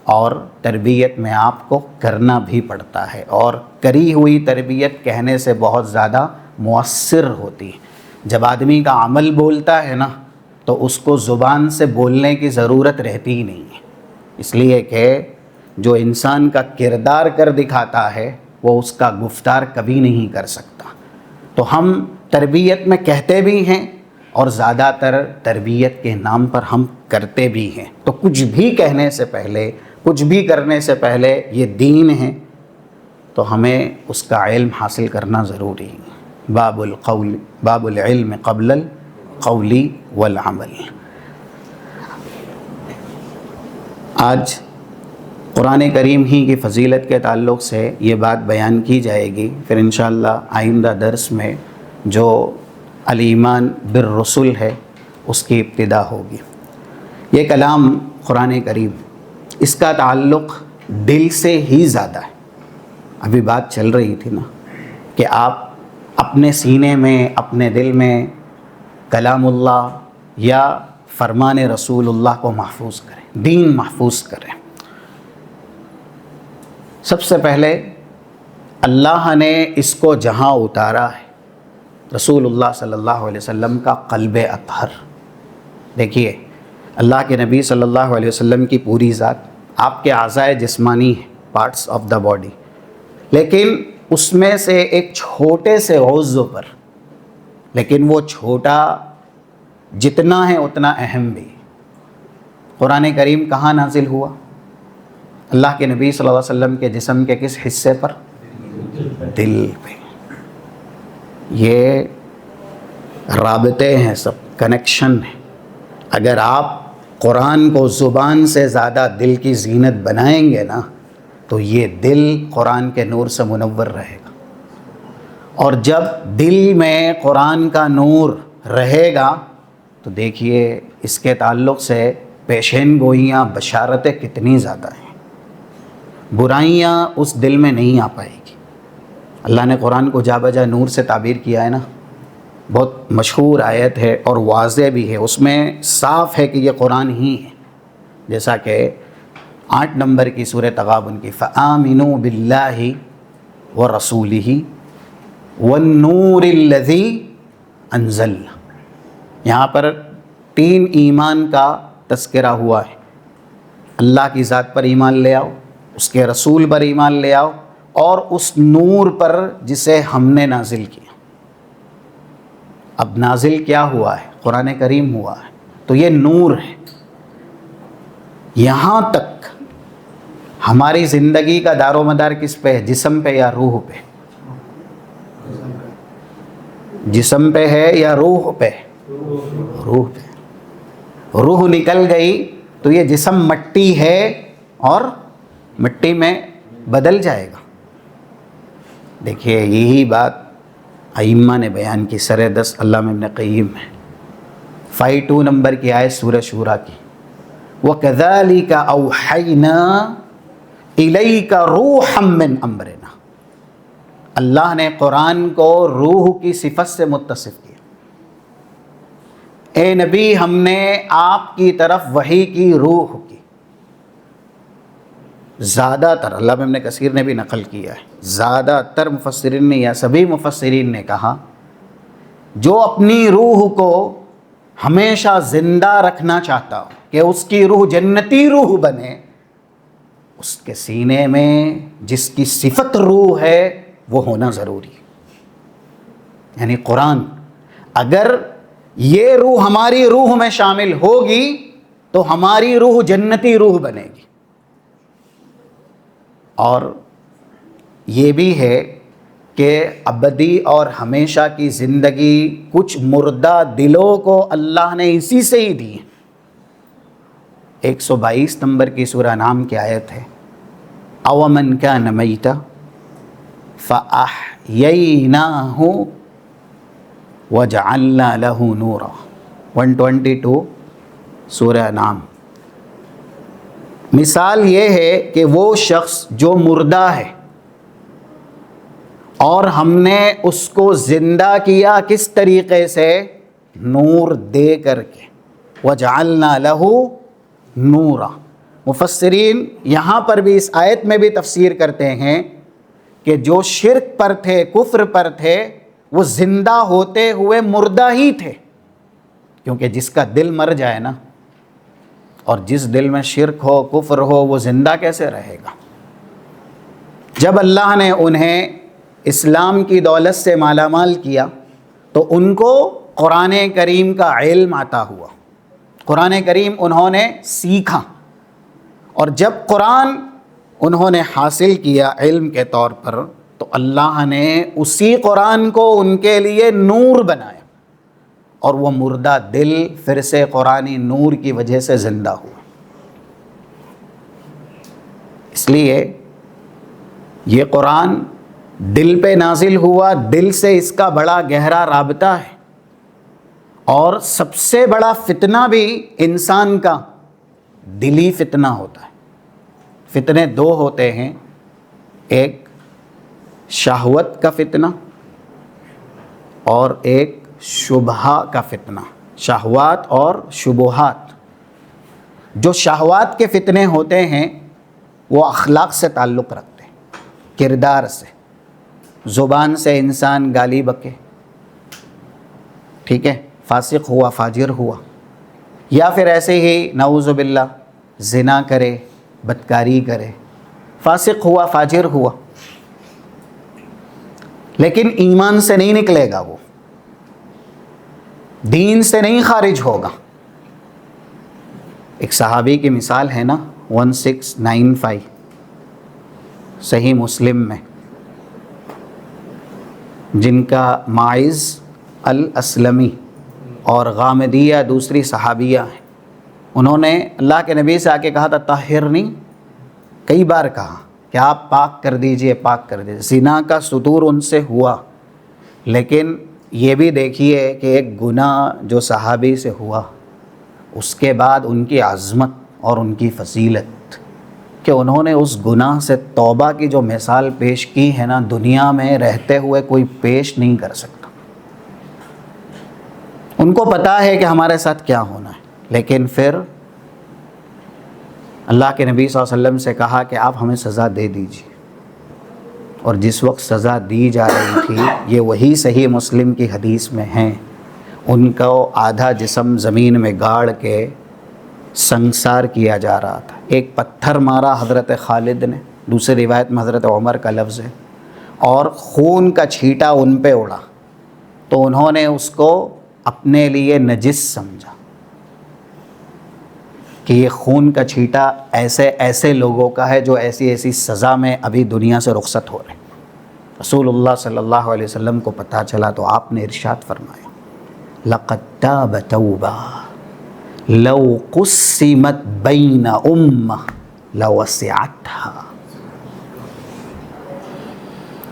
S1: اور تربیت میں آپ کو کرنا بھی پڑتا ہے، اور کری ہوئی تربیت کہنے سے بہت زیادہ مؤثر ہوتی ہے. جب آدمی کا عمل بولتا ہے نا، تو اس کو زبان سے بولنے کی ضرورت رہتی ہی نہیں ہے. اس لیے کہ جو انسان کا کردار کر دکھاتا ہے، وہ اس کا گفتار کبھی نہیں کر سکتا. تو ہم تربیت میں کہتے بھی ہیں اور زیادہ تر تربیت کے نام پر ہم کرتے بھی ہیں. تو کچھ بھی کہنے سے پہلے، کچھ بھی کرنے سے پہلے یہ دین ہے، تو ہمیں اس کا علم حاصل کرنا ضروری ہے. باب العلم قبل القول والعمل. آج قرآن کریم ہی کی فضیلت کے تعلق سے یہ بات بیان کی جائے گی. پھر انشاءاللہ آئندہ درس میں جو الایمان بالرسل ہے، اس کی ابتدا ہوگی. یہ کلام قرآن کریم، اس کا تعلق دل سے ہی زیادہ ہے. ابھی بات چل رہی تھی نا کہ آپ اپنے سینے میں، اپنے دل میں کلام اللہ یا فرمان رسول اللہ کو محفوظ کریں، دین محفوظ کریں۔ سب سے پہلے اللہ نے اس کو جہاں اتارا ہے، رسول اللہ صلی اللہ علیہ وسلم کا قلب اطہر۔ دیکھیے اللہ کے نبی صلی اللہ علیہ وسلم کی پوری ذات، آپ کے اعضائے جسمانی ہیں، پارٹس آف دا باڈی، لیکن اس میں سے ایک چھوٹے سے عضو پر، لیکن وہ چھوٹا جتنا ہے اتنا اہم بھی۔ قرآن کریم کہاں نازل ہوا؟ اللہ کے نبی صلی اللہ علیہ وسلم کے جسم کے کس حصے پر؟ دل پہ۔ یہ رابطے ہیں، سب کنیکشن ہے۔ اگر آپ قرآن کو زبان سے زیادہ دل کی زینت بنائیں گے نا تو یہ دل قرآن کے نور سے منور رہے گا، اور جب دل میں قرآن کا نور رہے گا تو دیکھیے اس کے تعلق سے پیشین گوئیاں، بشارتیں کتنی زیادہ ہیں، برائیاں اس دل میں نہیں آ پائے گی۔ اللہ نے قرآن کو جا بجا نور سے تعبیر کیا ہے نا، بہت مشہور آیت ہے اور واضح بھی ہے، اس میں صاف ہے کہ یہ قرآن ہی ہے، جیسا کہ 8 نمبر کی سورہ تغابن کی فآمنوا باللہ ورسولہ والنور الذی انزلنا۔ یہاں پر 3 ایمان کا تذکرہ ہوا ہے، اللہ کی ذات پر ایمان لے آؤ، اس کے رسول پر ایمان لے آؤ، اور اس نور پر جسے ہم نے نازل کیا۔ اب نازل کیا ہوا ہے؟ قرآن کریم ہوا ہے، تو یہ نور ہے۔ یہاں تک ہماری زندگی کا دار و مدار کس پہ ہے؟ جسم پہ یا روح پہ؟ جسم پہ ہے یا روح پہ؟ روح پہ۔ روح نکل گئی تو یہ جسم مٹی ہے اور مٹی میں بدل جائے گا۔ دیکھیے یہی بات ائمہ نے بیان کی، سر 10 علامہ ابن قیم ہے، 52 نمبر کی آیت سورہ شورا کی، وَكَذَلِكَ أَوْحَيْنَا إِلَيْكَ رُوحًا مِّنْ أَمْرِنَا۔ اللہ نے قرآن کو روح کی صفت سے متصف کیا۔ اے نبی ہم نے آپ کی طرف وحی کی روح کی۔ زیادہ تر علامہ ابن کثیر نے بھی نقل کیا ہے، زیادہ تر مفسرین نے یا سبھی مفسرین نے کہا جو اپنی روح کو ہمیشہ زندہ رکھنا چاہتا ہو کہ اس کی روح جنتی روح بنے، اس کے سینے میں جس کی صفت روح ہے وہ ہونا ضروری ہے، یعنی قرآن۔ اگر یہ روح ہماری روح میں شامل ہوگی تو ہماری روح جنتی روح بنے گی۔ اور یہ بھی ہے کہ ابدی اور ہمیشہ کی زندگی کچھ مردہ دلوں کو اللہ نے اسی سے ہی دی۔ 122 نمبر کی سورہ نام کی آیت ہے، اَوَمَنْ كَانَ مَيْتًا فَأَحْيَيْنَاهُ وَجَعَلْنَا لَهُ نُورًا، 122 سورہ نام۔ مثال یہ ہے کہ وہ شخص جو مردہ ہے اور ہم نے اس کو زندہ کیا کس طریقے سے؟ نور دے کر کے، وَجَعَلْنَا لَهُ نُورًا۔ مفسرین یہاں پر بھی اس آیت میں بھی تفسیر کرتے ہیں کہ جو شرک پر تھے، کفر پر تھے، وہ زندہ ہوتے ہوئے مردہ ہی تھے، کیونکہ جس کا دل مر جائے نا، اور جس دل میں شرک ہو، کفر ہو، وہ زندہ کیسے رہے گا؟ جب اللہ نے انہیں اسلام کی دولت سے مالا مال کیا تو ان کو قرآن کریم کا علم عطا ہوا، قرآن کریم انہوں نے سیکھا، اور جب قرآن انہوں نے حاصل کیا علم کے طور پر تو اللہ نے اسی قرآن کو ان کے لیے نور بنایا، اور وہ مردہ دل پھر سے قرآنی نور کی وجہ سے زندہ ہوا۔ اس لیے یہ قرآن دل پہ نازل ہوا، دل سے اس کا بڑا گہرا رابطہ ہے، اور سب سے بڑا فتنہ بھی انسان کا دلی فتنہ ہوتا ہے۔ فتنے 2 ہوتے ہیں، ایک شہوت کا فتنہ اور ایک شبہہ کا فتنہ۔ شہوات اور شبہات. جو شہوات کے فتنے ہوتے ہیں وہ اخلاق سے تعلق رکھتے ہیں، کردار سے. زبان سے انسان گالی بکے، ٹھیک ہے، فاسق ہوا، فاجر ہوا، یا پھر ایسے ہی نعوذ باللہ زنا کرے، بدکاری کرے، فاسق ہوا، فاجر ہوا، لیکن ایمان سے نہیں نکلے گا، وہ دین سے نہیں خارج ہوگا. ایک صحابی کی مثال ہے نا 1695 صحیح مسلم میں، جن کا معز الاسلمی اور غامدیہ دوسری صحابیہ ہیں. انہوں نے اللہ کے نبی سے آ کے کہا تھا طہرنی، کئی بار کہا کہ آپ پاک کر دیجئے، پاک کر دیجئے. زنا کا صدور ان سے ہوا، لیکن یہ بھی دیکھیے کہ ایک گناہ جو صحابی سے ہوا، اس کے بعد ان کی عظمت اور ان کی فضیلت کہ انہوں نے اس گناہ سے توبہ کی جو مثال پیش کی ہے نا، دنیا میں رہتے ہوئے کوئی پیش نہیں کر سکتا. ان کو پتا ہے کہ ہمارے ساتھ کیا ہونا ہے، لیکن پھر اللہ کے نبی صلی اللہ علیہ وسلم سے کہا کہ آپ ہمیں سزا دے دیجیے. اور جس وقت سزا دی جا رہی تھی، یہ وہی صحیح مسلم کی حدیث میں ہیں، ان کو آدھا جسم زمین میں گاڑ کے سنگسار کیا جا رہا تھا. ایک پتھر مارا حضرت خالد نے، دوسری روایت میں حضرت عمر کا لفظ ہے، اور خون کا چھیٹا ان پہ اڑا، تو انہوں نے اس کو اپنے لیے نجس سمجھا کہ یہ خون کا چھیٹا ایسے لوگوں کا ہے جو ایسی سزا میں ابھی دنیا سے رخصت ہو رہے ہیں. رسول اللہ صلی اللہ علیہ وسلم کو پتہ چلا تو آپ نے ارشاد فرمایا لَقَدْ تَابَ تَوْبَةً لَوْ قُسِّمَتْ بَيْنَ أُمَّةٍ لَوَسِعَتْهَا.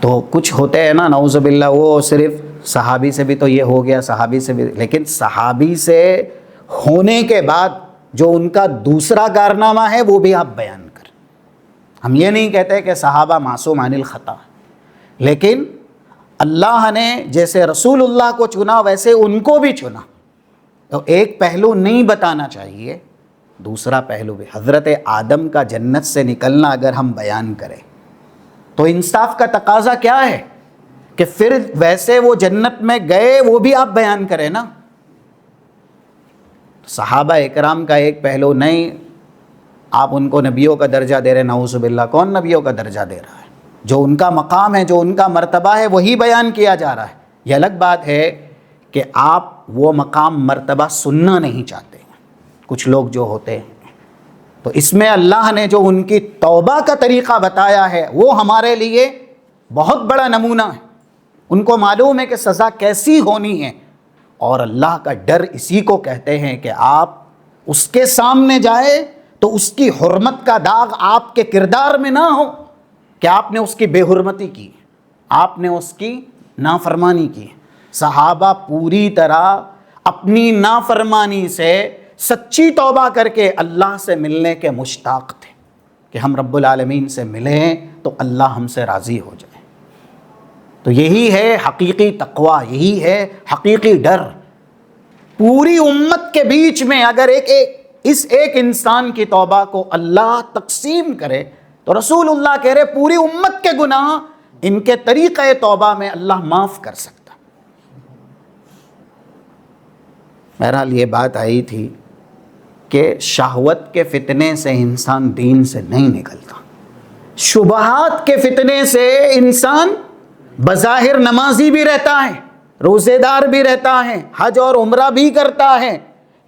S1: تو کچھ ہوتے ہیں نا نعوذ باللہ، وہ صرف صحابی سے بھی تو یہ ہو گیا، صحابی سے بھی، لیکن صحابی سے ہونے کے بعد جو ان کا دوسرا کارنامہ ہے وہ بھی آپ بیان کریں. ہم یہ نہیں کہتے کہ صحابہ معصوم عن الخطا، لیکن اللہ نے جیسے رسول اللہ کو چنا ویسے ان کو بھی چنا. تو ایک پہلو نہیں بتانا چاہیے، دوسرا پہلو بھی. حضرت آدم کا جنت سے نکلنا اگر ہم بیان کریں تو انصاف کا تقاضا کیا ہے کہ پھر ویسے وہ جنت میں گئے وہ بھی آپ بیان کریں نا. صحابہ اکرام کا ایک پہلو نہیں، آپ ان کو نبیوں کا درجہ دے رہے ہیں، نعوذ باللہ. کون نبیوں کا درجہ دے رہا ہے؟ جو ان کا مقام ہے، جو ان کا مرتبہ ہے، وہی بیان کیا جا رہا ہے. یہ الگ بات ہے کہ آپ وہ مقام مرتبہ سننا نہیں چاہتے ہیں، کچھ لوگ جو ہوتے ہیں. تو اس میں اللہ نے جو ان کی توبہ کا طریقہ بتایا ہے وہ ہمارے لیے بہت بڑا نمونہ ہے. ان کو معلوم ہے کہ سزا کیسی ہونی ہے، اور اللہ کا ڈر اسی کو کہتے ہیں کہ آپ اس کے سامنے جائے تو اس کی حرمت کا داغ آپ کے کردار میں نہ ہو کہ آپ نے اس کی بے حرمتی کی، آپ نے اس کی نافرمانی کی. صحابہ پوری طرح اپنی نافرمانی سے سچی توبہ کر کے اللہ سے ملنے کے مشتاق تھے کہ ہم رب العالمین سے ملیں تو اللہ ہم سے راضی ہو جائے. تو یہی ہے حقیقی تقویٰ، یہی ہے حقیقی ڈر. پوری امت کے بیچ میں اگر اس ایک انسان کی توبہ کو اللہ تقسیم کرے تو رسول اللہ کہہ رہے پوری امت کے گناہ ان کے طریقہ توبہ میں اللہ معاف کر سکتا. بہرحال یہ بات آئی تھی کہ شہوت کے فتنے سے انسان دین سے نہیں نکلتا. شبہات کے فتنے سے انسان بظاہر نمازی بھی رہتا ہے، روزے دار بھی رہتا ہے، حج اور عمرہ بھی کرتا ہے،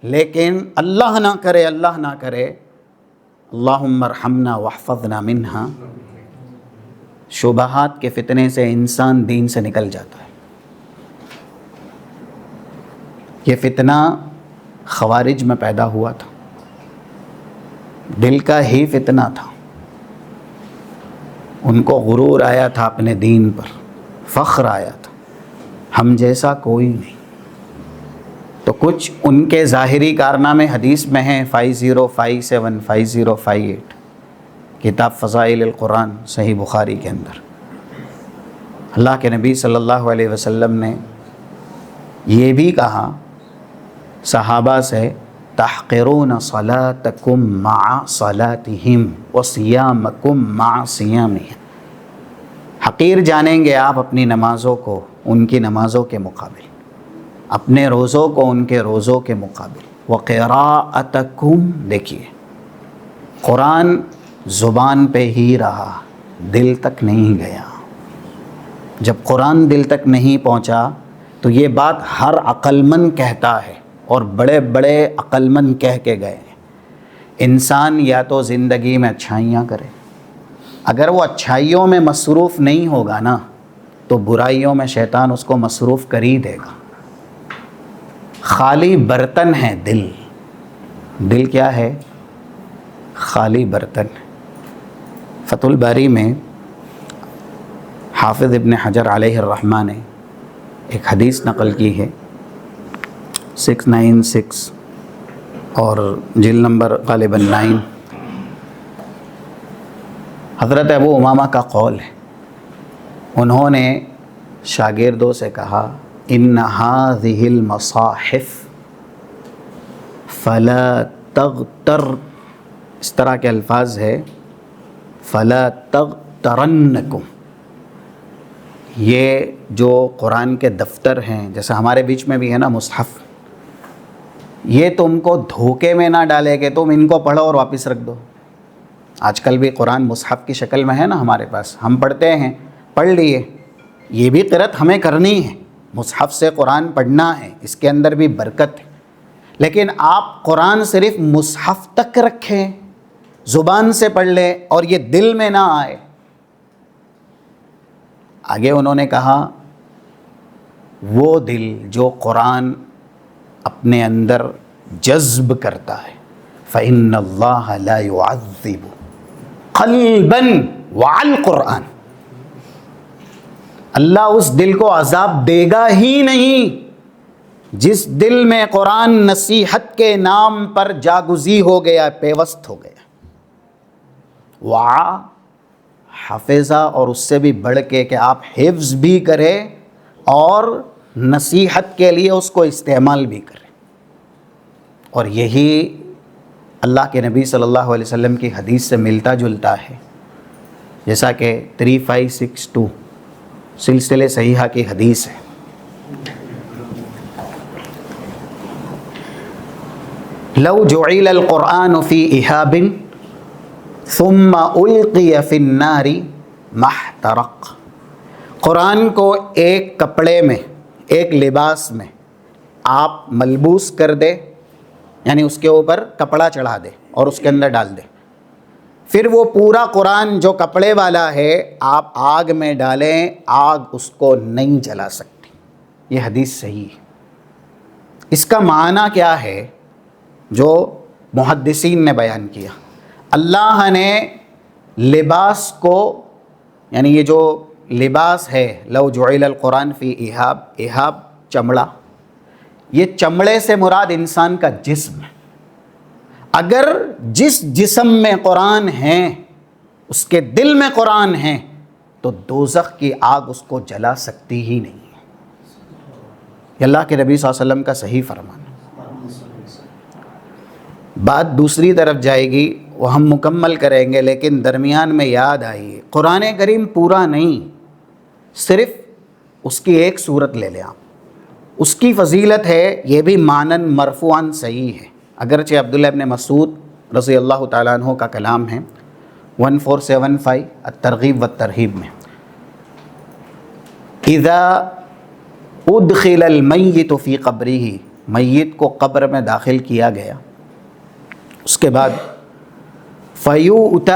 S1: لیکن اللہ نہ کرے اللہم ارحمنا واحفظنا منہا، شبہات کے فتنے سے انسان دین سے نکل جاتا ہے. یہ فتنہ خوارج میں پیدا ہوا تھا، دل کا ہی فتنہ تھا. ان کو غرور آیا تھا اپنے دین پر، فخر آیا تھا، ہم جیسا کوئی نہیں. تو کچھ ان کے ظاہری کارنامے حدیث میں ہیں 5057 5058 کتاب فضائل القرآن صحیح بخاری کے اندر. اللہ کے نبی صلی اللہ علیہ وسلم نے یہ بھی کہا صحابہ سے تحقرون صلاتکم مع صلاتہم وصیامکم مع صیامہم، حقیر جانیں گے آپ اپنی نمازوں کو ان کی نمازوں کے مقابل، اپنے روزوں کو ان کے روزوں کے مقابل، وقراءتکم، دیکھیے قرآن زبان پہ ہی رہا، دل تک نہیں گیا۔ جب قرآن دل تک نہیں پہنچا تو یہ بات ہر عقل مند کہتا ہے، اور بڑے بڑے عقل مند کہہ کے گئے ہیں، انسان یا تو زندگی میں اچھائیاں کرے، اگر وہ اچھائیوں میں مصروف نہیں ہوگا نا تو برائیوں میں شیطان اس کو مصروف کر ہی دے گا۔ خالی برتن ہے دل، دل کیا ہے؟ خالی برتن۔ فتح الباری میں حافظ ابن حجر علیہ الرحمہ نے ایک حدیث نقل کی ہے 696 اور جلد نمبر غالباً 9، حضرت ابو امامہ کا قول ہے، انہوں نے شاگردوں سے کہا ان هذه المصاحف فلا تغتر، اس طرح کے الفاظ ہے، فلا تغترنکم، یہ جو قرآن کے دفتر ہیں جیسے ہمارے بیچ میں بھی ہے نا مصحف، یہ تم کو دھوکے میں نہ ڈالے کہ تم ان کو پڑھو اور واپس رکھ دو۔ آج کل بھی قرآن مصحف کی شکل میں ہے نا ہمارے پاس، ہم پڑھتے ہیں، پڑھ لیے، یہ بھی قرأت ہمیں کرنی ہے، مصحف سے قرآن پڑھنا ہے، اس کے اندر بھی برکت ہے، لیکن آپ قرآن صرف مصحف تک رکھیں، زبان سے پڑھ لیں اور یہ دل میں نہ آئے۔ آگے انہوں نے کہا وہ دل جو قرآن اپنے اندر جذب کرتا ہے، فإن اللہ لا يعذب قلبا وعى القرآن، اللہ اس دل کو عذاب دے گا ہی نہیں جس دل میں قرآن نصیحت کے نام پر جاگزی ہو گیا، پیوست ہو گیا۔ وعا حافظہ، اور اس سے بھی بڑھ کے کہ آپ حفظ بھی کریں اور نصیحت کے لیے اس کو استعمال بھی کریں، اور یہی اللہ کے نبی صلی اللہ علیہ وسلم کی حدیث سے ملتا جلتا ہے، جیسا کہ 3562 سلسلے صحیحہ کی حدیث ہے۔ لو جعل القرآن فی اہاب ثم القی فی النار ما احترق، قرآن کو ایک کپڑے میں، ایک لباس میں آپ ملبوس کر دے، یعنی اس کے اوپر کپڑا چڑھا دے اور اس کے اندر ڈال دے، پھر وہ پورا قرآن جو کپڑے والا ہے آپ آگ میں ڈالیں، آگ اس کو نہیں جلا سکتی۔ یہ حدیث صحیح ہے۔ اس کا معنی کیا ہے جو محدثین نے بیان کیا؟ اللہ نے لباس کو، یعنی یہ جو لباس ہے، لو جعل القرآن فی اہاب، اہاب چمڑا، یہ چمڑے سے مراد انسان کا جسم ہے۔ اگر جس جسم میں قرآن ہے، اس کے دل میں قرآن ہے، تو دوزخ کی آگ اس کو جلا سکتی ہی نہیں ہے۔ یہ اللہ کے نبی صلی اللہ علیہ وسلم کا صحیح فرمان ہے۔ بات دوسری طرف جائے گی، وہ ہم مکمل کریں گے، لیکن درمیان میں یاد آئی، قرآن کریم پورا نہیں، صرف اس کی ایک صورت لے لیں آپ، اس کی فضیلت ہے، یہ بھی معنن مرفوعاً صحیح ہے، اگرچہ عبداللہ ابن مسعود رضی اللہ تعالیٰ عنہ کا کلام ہے 1475 الترغیب والترہیب میں، اذا ادخل المیت فی قبرہ، میت کو قبر میں داخل کیا گیا، اس کے بعد فیؤتی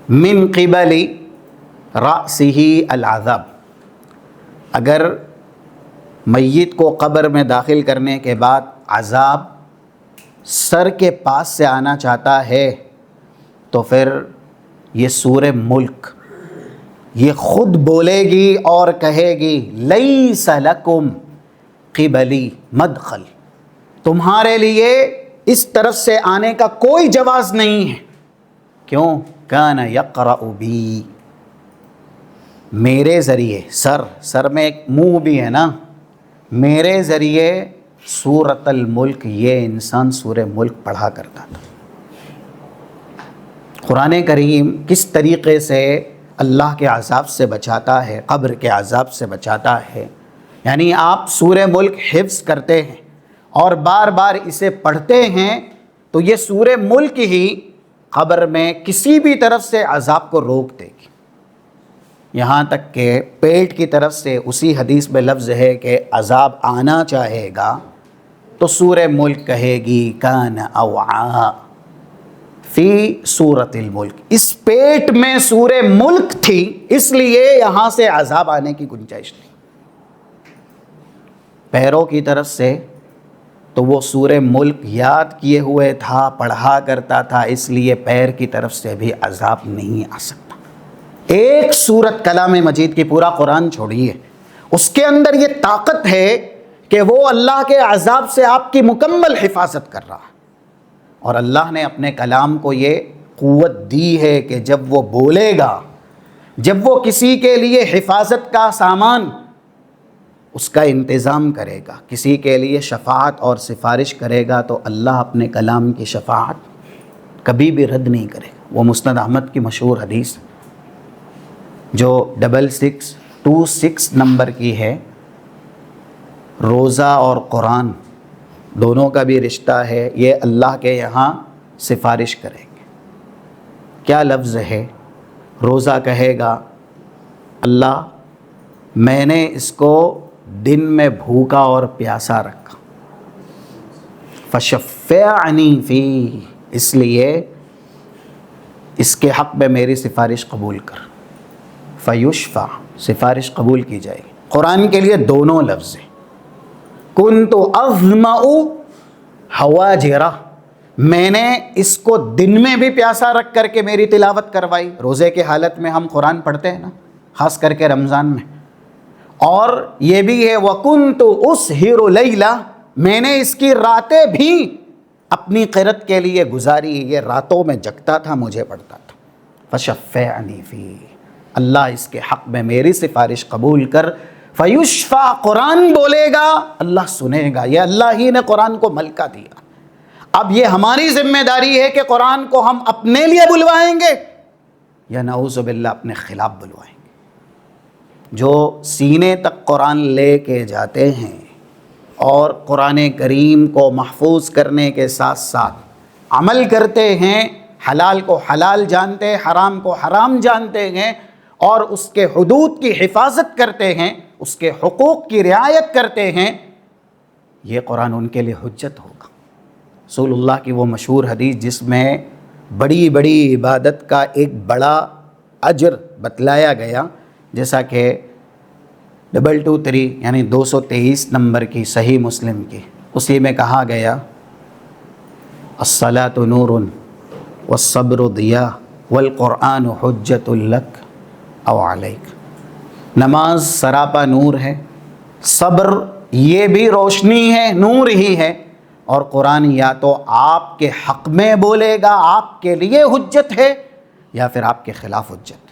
S1: من قبل رأسہ العذاب، اگر میت کو قبر میں داخل کرنے کے بعد عذاب سر کے پاس سے آنا چاہتا ہے تو پھر یہ سورہ ملک یہ خود بولے گی اور کہے گی لیس لکم قبلی مدخل، تمہارے لیے اس طرف سے آنے کا کوئی جواز نہیں ہے، کیوں؟ کان یقرأ بی، میرے ذریعے، سر میں ایک منہ بھی ہے نا، میرے ذریعے سورۃ الملک، یہ انسان سورہ ملک پڑھا کرتا تھا۔ قرآن کریم کس طریقے سے اللہ کے عذاب سے بچاتا ہے، قبر کے عذاب سے بچاتا ہے، یعنی آپ سورہ ملک حفظ کرتے ہیں اور بار بار اسے پڑھتے ہیں تو یہ سورہ ملک ہی قبر میں کسی بھی طرف سے عذاب کو روک دے گی۔ یہاں تک کہ پیٹ کی طرف سے اسی حدیث میں لفظ ہے کہ عذاب آنا چاہے گا تو سورہ ملک کہے گی کان اوعا فی سورۃ الملک، اس پیٹ میں سورہ ملک تھی، اس لیے یہاں سے عذاب آنے کی گنجائش نہیں۔ پیروں کی طرف سے تو وہ سورہ ملک یاد کیے ہوئے تھا، پڑھا کرتا تھا، اس لیے پیر کی طرف سے بھی عذاب نہیں آ سکتا۔ ایک سورت کلام مجید کی، پورا قرآن چھوڑیے، اس کے اندر یہ طاقت ہے کہ وہ اللہ کے عذاب سے آپ کی مکمل حفاظت کر رہا ہے، اور اللہ نے اپنے کلام کو یہ قوت دی ہے کہ جب وہ بولے گا، جب وہ کسی کے لیے حفاظت کا سامان اس کا انتظام کرے گا، کسی کے لیے شفاعت اور سفارش کرے گا، تو اللہ اپنے کلام کی شفاعت کبھی بھی رد نہیں کرے گا۔ وہ مسند احمد کی مشہور حدیث جو 6626 نمبر کی ہے، روزہ اور قرآن دونوں کا بھی رشتہ ہے، یہ اللہ کے یہاں سفارش کریں گے۔ کیا لفظ ہے؟ روزہ کہے گا اللہ میں نے اس کو دن میں بھوکا اور پیاسا رکھا، فشفعنی فیہ، اس لیے اس کے حق میں میری سفارش قبول کر، فیشفع، سفارش قبول کی جائے گی۔ قرآن کے لیے دونوں لفظ ہیں۔ کنت اظمأ حواجرہ، میں نے اس کو دن میں بھی پیاسا رکھ کر کے میری تلاوت کروائی۔ روزے کے حالت میں ہم قرآن پڑھتے ہیں نا، خاص کر کے رمضان میں، اور یہ بھی ہے وَكُنْتُ أُسْهِرُ لَيْلًا، میں نے اس کی راتیں بھی اپنی قرت کے لیے گزاری، یہ راتوں میں جگتا تھا، مجھے پڑھتا تھا۔ فَشَفَّعْنِي فِيهِ، اللہ اس کے حق میں میری سفارش قبول کر۔ فیشفع، قرآن بولے گا، اللہ سنے گا۔ یہ اللہ ہی نے قرآن کو ملکہ دیا۔ اب یہ ہماری ذمہ داری ہے کہ قرآن کو ہم اپنے لیے بلوائیں گے یا نعوذ باللہ اپنے خلاف بلوائیں گے۔ جو سینے تک قرآن لے کے جاتے ہیں اور قرآن کریم کو محفوظ کرنے کے ساتھ ساتھ عمل کرتے ہیں، حلال کو حلال جانتے، حرام کو حرام جانتے ہیں، اور اس کے حدود کی حفاظت کرتے ہیں، اس کے حقوق کی رعایت کرتے ہیں، یہ قرآن ان کے لیے حجت ہوگا۔ رسول اللہ کی وہ مشہور حدیث جس میں بڑی بڑی عبادت کا ایک بڑا اجر بتلایا گیا، جیسا کہ 223 یعنی 223 نمبر کی صحیح مسلم کی، اسی میں کہا گیا الصلاۃ نور والصبر ضیاء والقرآن حجت لک او علیک، نماز سراپا نور ہے، صبر یہ بھی روشنی ہے، نور ہی ہے، اور قرآن یا تو آپ کے حق میں بولے گا، آپ کے لیے حجت ہے، یا پھر آپ کے خلاف حجت۔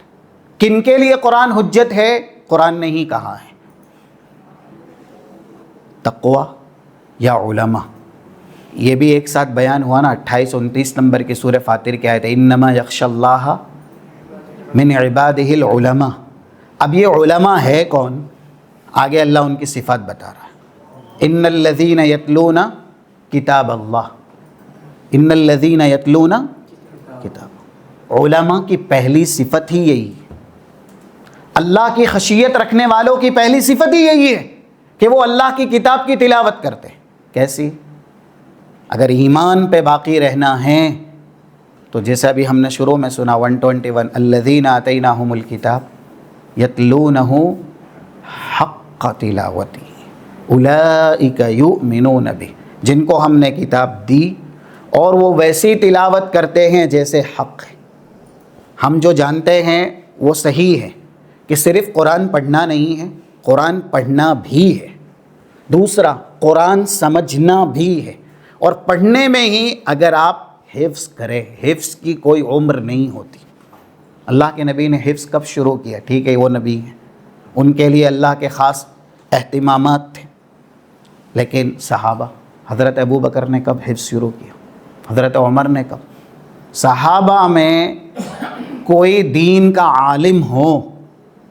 S1: کن کے لیے قرآن حجت ہے؟ قرآن نے ہی کہا ہے، تقوی یا علماء۔ یہ بھی ایک ساتھ بیان ہوا نا 28-29 نمبر کی سورہ فاطر کی آیت ہے، انما یخشی اللہ من عبادہ العلماء۔ اب یہ علماء ہے کون؟ آگے اللہ ان کی صفات بتا رہا ہے، ان الذین یتلون کتاب اللہ، ان الذین یتلون کتاب۔ علماء کی پہلی صفت ہی یہی ہے، اللہ کی خشیت رکھنے والوں کی پہلی صفت ہی یہی ہے کہ وہ اللہ کی کتاب کی تلاوت کرتے ہیں۔ کیسی؟ اگر ایمان پہ باقی رہنا ہے تو جیسا بھی ہم نے شروع میں سنا 121 الذین آتیناہم الکتاب یتلونہ حق تلاوتہ اولئک یؤمنون بہ، جن کو ہم نے کتاب دی اور وہ ویسی تلاوت کرتے ہیں جیسے حق ہے۔ ہم جو جانتے ہیں وہ صحیح ہے کہ صرف قرآن پڑھنا نہیں ہے، قرآن پڑھنا بھی ہے، دوسرا قرآن سمجھنا بھی ہے، اور پڑھنے میں ہی اگر آپ حفظ کریں، حفظ کی کوئی عمر نہیں ہوتی۔ اللہ کے نبی نے حفظ کب شروع کیا؟ ٹھیک ہے وہ نبی ہیں، ان کے لیے اللہ کے خاص اہتمامات تھے، لیکن صحابہ، حضرت ابو بکر نے کب حفظ شروع کیا؟ حضرت عمر نے کب؟ صحابہ میں کوئی دین کا عالم ہو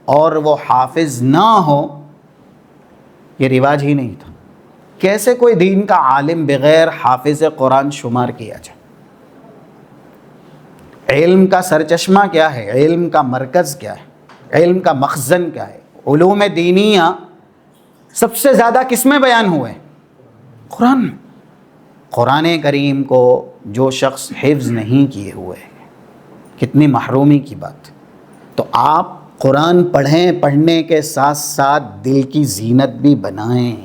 S1: اور وہ حافظ نہ ہو، یہ رواج ہی نہیں تھا۔ کیسے کوئی دین کا عالم بغیر حافظ قرآن شمار کیا جائے؟ علم کا سرچشمہ کیا ہے؟ علم کا مرکز کیا ہے؟ علم کا مخزن کیا ہے؟ علوم دینیہ سب سے زیادہ کس میں بیان ہوئے؟ قرآن میں۔ قرآن کریم کو جو شخص حفظ نہیں کیے ہوئے، کتنی محرومی کی بات۔ تو آپ قرآن پڑھیں، پڑھنے کے ساتھ ساتھ دل کی زینت بھی بنائیں،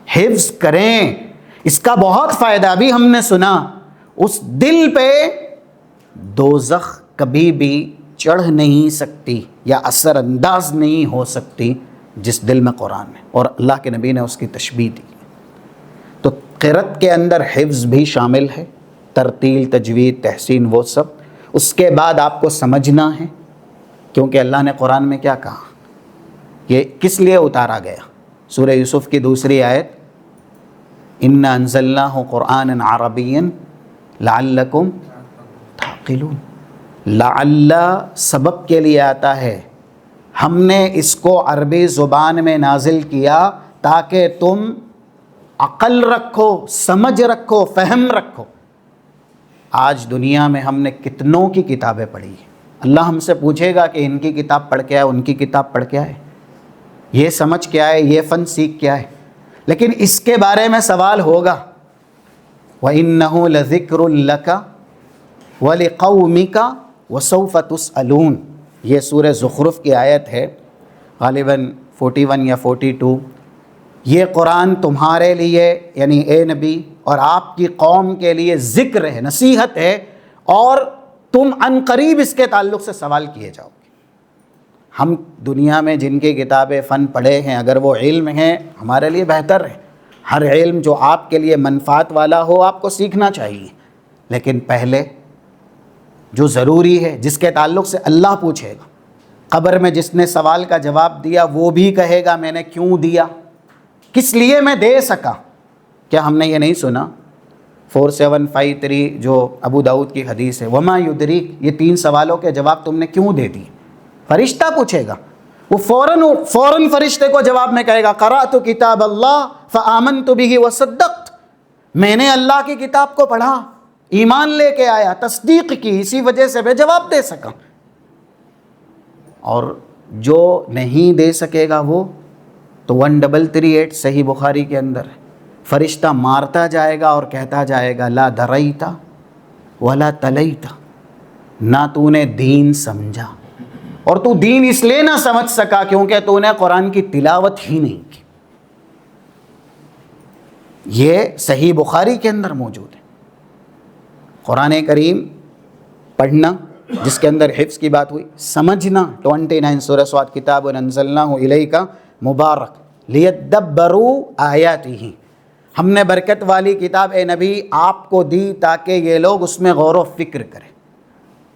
S1: حفظ کریں۔ اس کا بہت فائدہ بھی ہم نے سنا۔ اس دل پہ دوزخ کبھی بھی چڑھ نہیں سکتی یا اثر انداز نہیں ہو سکتی جس دل میں قرآن ہے، اور اللہ کے نبی نے اس کی تشبیہ دی۔ تو قرأت کے اندر حفظ بھی شامل ہے، ترتیل، تجوید، تحسین، وہ سب۔ اس کے بعد آپ کو سمجھنا ہے، کیونکہ اللہ نے قرآن میں کیا کہا، یہ کس لیے اتارا گیا؟ سورہ یوسف کی دوسری آیت، اِنَّا أَنزَلْنَاهُ قُرْآنًا عَرَبِيًّا لَعَلَّكُمْ تعقلون۔ لعل سبب کے لیے آتا ہے، ہم نے اس کو عربی زبان میں نازل کیا تاکہ تم عقل رکھو، سمجھ رکھو، فہم رکھو۔ آج دنیا میں ہم نے کتنوں کی کتابیں پڑھی ہیں، اللہ ہم سے پوچھے گا کہ ان کی کتاب پڑھ کے آئے، ان کی کتاب پڑھ کے آئے، یہ سمجھ کے آئے، یہ فن سیکھ کے آئے، لیکن اس کے بارے میں سوال ہوگا۔ وَإِنَّهُ لَذِكْرٌ لَكَ وَلِقَوْمِكَ وَسَوْفَ تُسْأَلُونَ۔ یہ سورہ زخرف کی آیت ہے، غالباً 41 یا 42۔ یہ قرآن تمہارے لیے، یعنی اے نبی اور آپ کی قوم کے لیے ذکر ہے، نصیحت ہے، اور تم عن قریب اس کے تعلق سے سوال کیے جاؤ گے۔ ہم دنیا میں جن کی کتابیں فن پڑھے ہیں، اگر وہ علم ہیں ہمارے لیے بہتر ہے۔ ہر علم جو آپ کے لیے منفعت والا ہو آپ کو سیکھنا چاہیے، لیکن پہلے جو ضروری ہے، جس کے تعلق سے اللہ پوچھے گا، قبر میں جس نے سوال کا جواب دیا وہ بھی کہے گا میں نے کیوں دیا، کس لیے میں دے سکا۔ کیا ہم نے یہ نہیں سنا 4753 جو ابو داؤد کی حدیث ہے، وما یدریک، یہ 3 سوالوں کے جواب تم نے کیوں دے دی؟ فرشتہ پوچھے گا، وہ فوراً فرشتے کو جواب میں کہے گا قرأت کتاب اللہ فآمنت بہ وصدقت، میں نے اللہ کی کتاب کو پڑھا، ایمان لے کے آیا، تصدیق کی، اسی وجہ سے میں جواب دے سکا۔ اور جو نہیں دے سکے گا وہ تو 1338 صحیح بخاری کے اندر ہے، فرشتہ مارتا جائے گا اور کہتا جائے گا لا دریت ولا تلیت، نہ تو نے دین سمجھا، اور تو دین اس لیے نہ سمجھ سکا کیونکہ تو نے قرآن کی تلاوت ہی نہیں کی۔ یہ صحیح بخاری کے اندر موجود ہے۔ قرآن کریم پڑھنا، جس کے اندر حفظ کی بات ہوئی، سمجھنا 29 سورہ صاد، کتاب انزلناہ الیک مبارک لیدبروا آیاتہ، ہم نے برکت والی کتاب اے نبی آپ کو دی تاکہ یہ لوگ اس میں غور و فکر کریں۔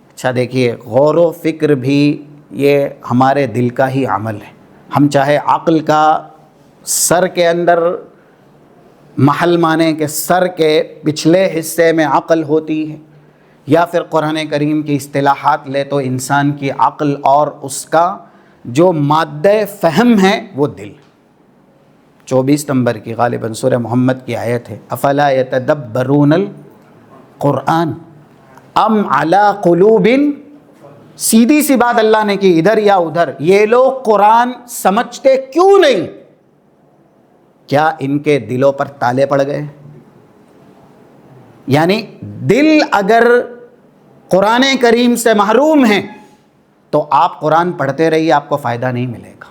S1: اچھا دیکھیے، غور و فکر بھی یہ ہمارے دل کا ہی عمل ہے۔ ہم چاہے عقل کا سر کے اندر محل مانے کہ سر کے پچھلے حصے میں عقل ہوتی ہے، یا پھر قرآن کریم کی اصطلاحات لے تو انسان کی عقل اور اس کا جو مادہ فہم ہے وہ دل۔ 24 نمبر کی غالباً سورہ محمد کی آیت ہے، افلا یتدبرون القرآن ام علی قلوب، سیدھی سی بات اللہ نے کی، ادھر یا ادھر، یہ لوگ قرآن سمجھتے کیوں نہیں؟ کیا ان کے دلوں پر تالے پڑ گئے؟ یعنی دل اگر قرآن کریم سے محروم ہیں تو آپ قرآن پڑھتے رہیے، آپ کو فائدہ نہیں ملے گا۔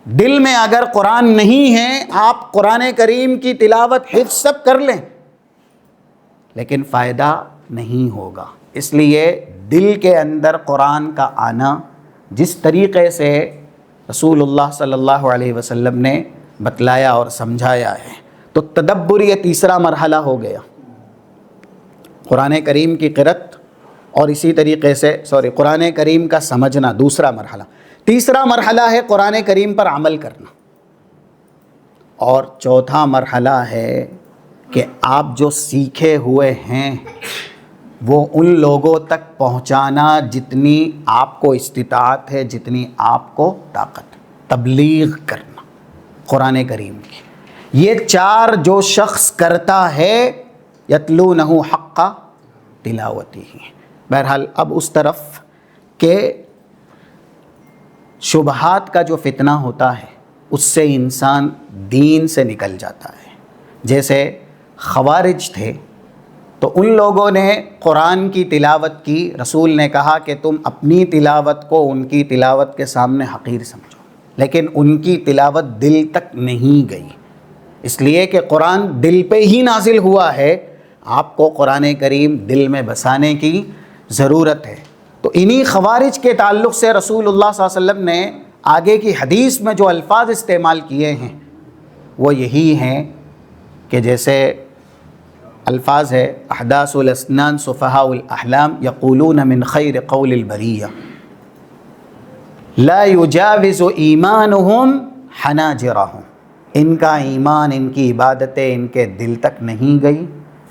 S1: دل میں اگر قرآن نہیں ہے، آپ قرآن کریم کی تلاوت حفظ سب کر لیں لیکن فائدہ نہیں ہوگا۔ اس لیے دل کے اندر قرآن کا آنا جس طریقے سے رسول اللہ صلی اللہ علیہ وسلم نے بتلایا اور سمجھایا ہے، تو تدبر یہ تیسرا مرحلہ ہو گیا، قرآن کریم کی قرأت، اور اسی طریقے سے قرآن کریم کا سمجھنا دوسرا مرحلہ۔ تیسرا مرحلہ ہے قرآن کریم پر عمل کرنا۔ اور چوتھا مرحلہ ہے کہ آپ جو سیکھے ہوئے ہیں وہ ان لوگوں تک پہنچانا جتنی آپ کو استطاعت ہے، جتنی آپ کو طاقت، تبلیغ کرنا قرآن کریم کی. یہ 4 جو شخص کرتا ہے یتلونہ حق تلاوتہ. بہرحال اب اس طرف کہ شبہات کا جو فتنہ ہوتا ہے اس سے انسان دین سے نکل جاتا ہے. جیسے خوارج تھے تو ان لوگوں نے قرآن کی تلاوت کی، رسول نے کہا کہ تم اپنی تلاوت کو ان کی تلاوت کے سامنے حقیر سمجھو، لیکن ان کی تلاوت دل تک نہیں گئی، اس لیے کہ قرآن دل پہ ہی نازل ہوا ہے. آپ کو قرآن کریم دل میں بسانے کی ضرورت ہے. تو انہی خوارج کے تعلق سے رسول اللہ صلی اللہ علیہ وسلم نے آگے کی حدیث میں جو الفاظ استعمال کیے ہیں وہ یہی ہیں کہ جیسے الفاظ ہے احداث الاسنان سفہاء الاحلام یقولون من خیر قول البریہ لا یجاوز ایمانہم حناجرہم. ان کا ایمان، ان کی عبادتیں ان کے دل تک نہیں گئی.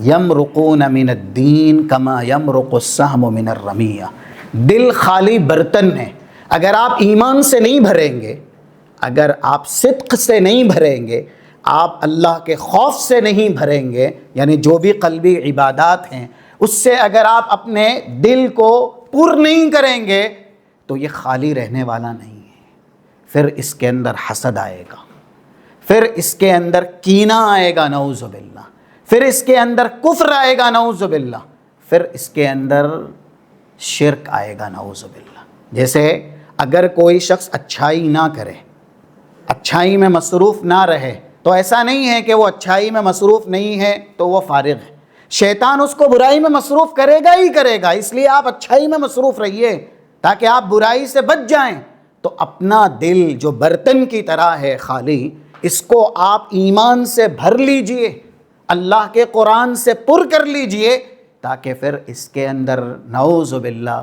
S1: یمرقون من الدین کما یمرق السہم من الرمیہ. دل خالی برتن ہے، اگر آپ ایمان سے نہیں بھریں گے، اگر آپ صدق سے نہیں بھریں گے، آپ اللہ کے خوف سے نہیں بھریں گے، یعنی جو بھی قلبی عبادات ہیں اس سے اگر آپ اپنے دل کو پر نہیں کریں گے تو یہ خالی رہنے والا نہیں ہے. پھر اس کے اندر حسد آئے گا، پھر اس کے اندر کینہ آئے گا نعوذ باللہ، پھر اس کے اندر کفر آئے گا نعوذ باللہ، پھر اس کے اندر شرک آئے گا نعوذ باللہ. جیسے اگر کوئی شخص اچھائی نہ کرے، اچھائی میں مصروف نہ رہے، تو ایسا نہیں ہے کہ وہ اچھائی میں مصروف نہیں ہے تو وہ فارغ ہے. شیطان اس کو برائی میں مصروف کرے گا ہی کرے گا، اس لیے آپ اچھائی میں مصروف رہیے تاکہ آپ برائی سے بچ جائیں. تو اپنا دل جو برتن کی طرح ہے خالی، اس کو آپ ایمان سے بھر لیجئے، اللہ کے قرآن سے پر کر لیجئے، تاکہ پھر اس کے اندر نعوذ باللہ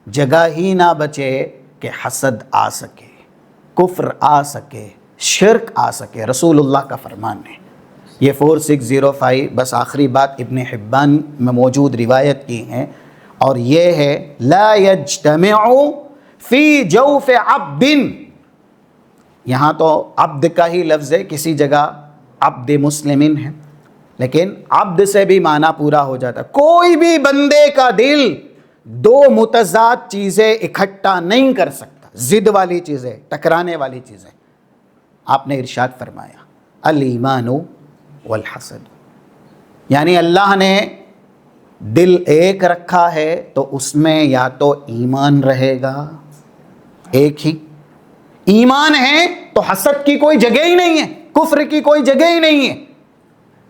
S1: جگہ ہی نہ بچے کہ حسد آ سکے، کفر آ سکے، شرک آ سکے. رسول اللہ کا فرمان ہے. یہ 4605 بس آخری بات ابن حبان میں موجود روایت کی ہیں، اور یہ ہے لا یجتمع فی جوف عبد. یہاں تو عبد کا ہی لفظ ہے، کسی جگہ عبد مسلمن ہے، لیکن عبد سے بھی معنی پورا ہو جاتا ہے. کوئی بھی بندے کا دل 2 متضاد چیزیں اکٹھا نہیں کر سکتا، ضد والی چیزیں، ٹکرانے والی چیزیں. آپ نے ارشاد فرمایا الایمان والحسد، یعنی اللہ نے دل ایک رکھا ہے تو اس میں یا تو ایمان رہے گا، ایک ہی ایمان ہے تو حسد کی کوئی جگہ ہی نہیں ہے، کفر کی کوئی جگہ ہی نہیں ہے.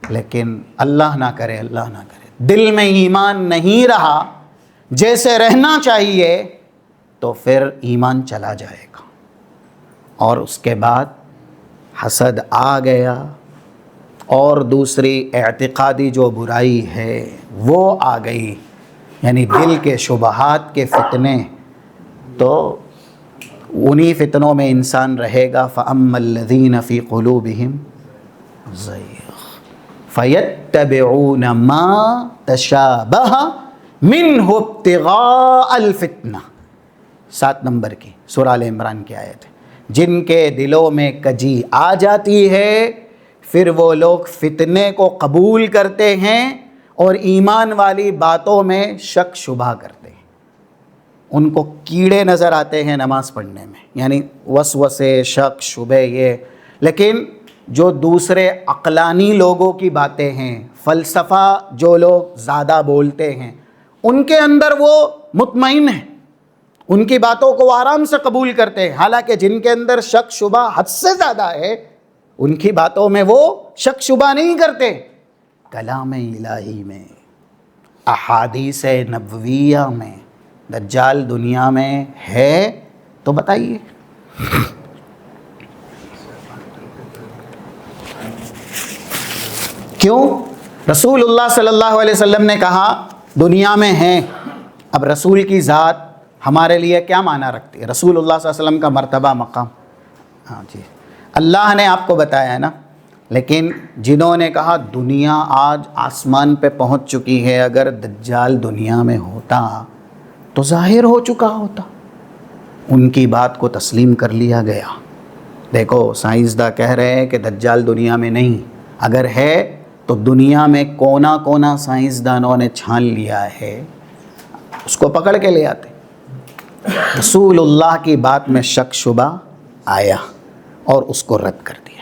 S1: لیکن اللہ نہ کرے، اللہ نہ کرے، دل میں ایمان نہیں رہا جیسے رہنا چاہیے تو پھر ایمان چلا جائے گا، اور اس کے بعد حسد آ گیا، اور دوسری اعتقادی جو برائی ہے وہ آ گئی، یعنی دل کے شبہات کے فتنے. تو انہی فتنوں میں انسان رہے گا. فَأَمَّا الَّذِينَ فِي قُلُوبِهِمْ زَيْغٌ فَيَتَّبِعُونَ مَا تَشَابَهَ مِنْهُ ابْتِغَاءَ الْفِتْنَةِ. 7 نمبر کی سورہ آل عمران کی آیت ہے. جن کے دلوں میں کجی آ جاتی ہے پھر وہ لوگ فتنے کو قبول کرتے ہیں اور ایمان والی باتوں میں شک شبہ کرتے ہیں. ان کو کیڑے نظر آتے ہیں نماز پڑھنے میں، یعنی وسوسے، شک، شبہ یہ. لیکن جو دوسرے عقلانی لوگوں کی باتیں ہیں، فلسفہ جو لوگ زیادہ بولتے ہیں، ان کے اندر وہ مطمئن ہیں، ان کی باتوں کو آرام سے قبول کرتے ہیں. حالانکہ جن کے اندر شک شبہ حد سے زیادہ ہے ان کی باتوں میں وہ شک شبہ نہیں کرتے. کلام الہی میں، احادیث نبویہ میں دجال دنیا میں ہے تو بتائیے. کیوں؟ رسول اللہ صلی اللہ علیہ وسلم نے کہا دنیا میں ہیں. اب رسول کی ذات ہمارے لیے کیا معنی رکھتی ہے؟ رسول اللہ صلی اللہ علیہ وسلم کا مرتبہ، مقام. ہاں جی، اللہ نے آپ کو بتایا ہے نا لیکن جنہوں نے کہا دنیا آج آسمان پہ پہنچ چکی ہے، اگر دجال دنیا میں ہوتا تو ظاہر ہو چکا ہوتا، ان کی بات کو تسلیم کر لیا گیا۔ دیکھو سائنسداں کہہ رہے ہیں کہ دجال دنیا میں نہیں، اگر ہے تو دنیا میں کونا کونا سائنسدانوں نے چھان لیا ہے، اس کو پکڑ کے لے آتے۔ رسول اللہ کی بات میں شک شبہ آیا اور اس کو رد کر دیا۔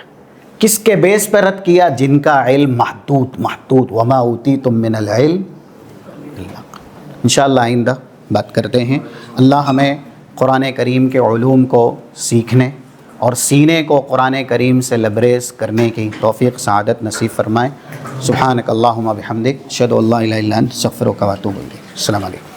S1: کس کے بیس پہ رد کیا؟ جن کا علم محدود وما اوتیتم من العلم الا قلیلا۔ انشاءاللہ آئندہ بات کرتے ہیں۔ اللہ ہمیں قرآن کریم کے علوم کو سیکھنے اور سینے کو قرآن کریم سے لبریز کرنے کی توفیق سعادت نصیب فرمائے۔ سبحانک اللہم و بحمدک، اشہد ان لا الہ الا انت، استغفرک و اتوب الیک۔ السلام علیکم۔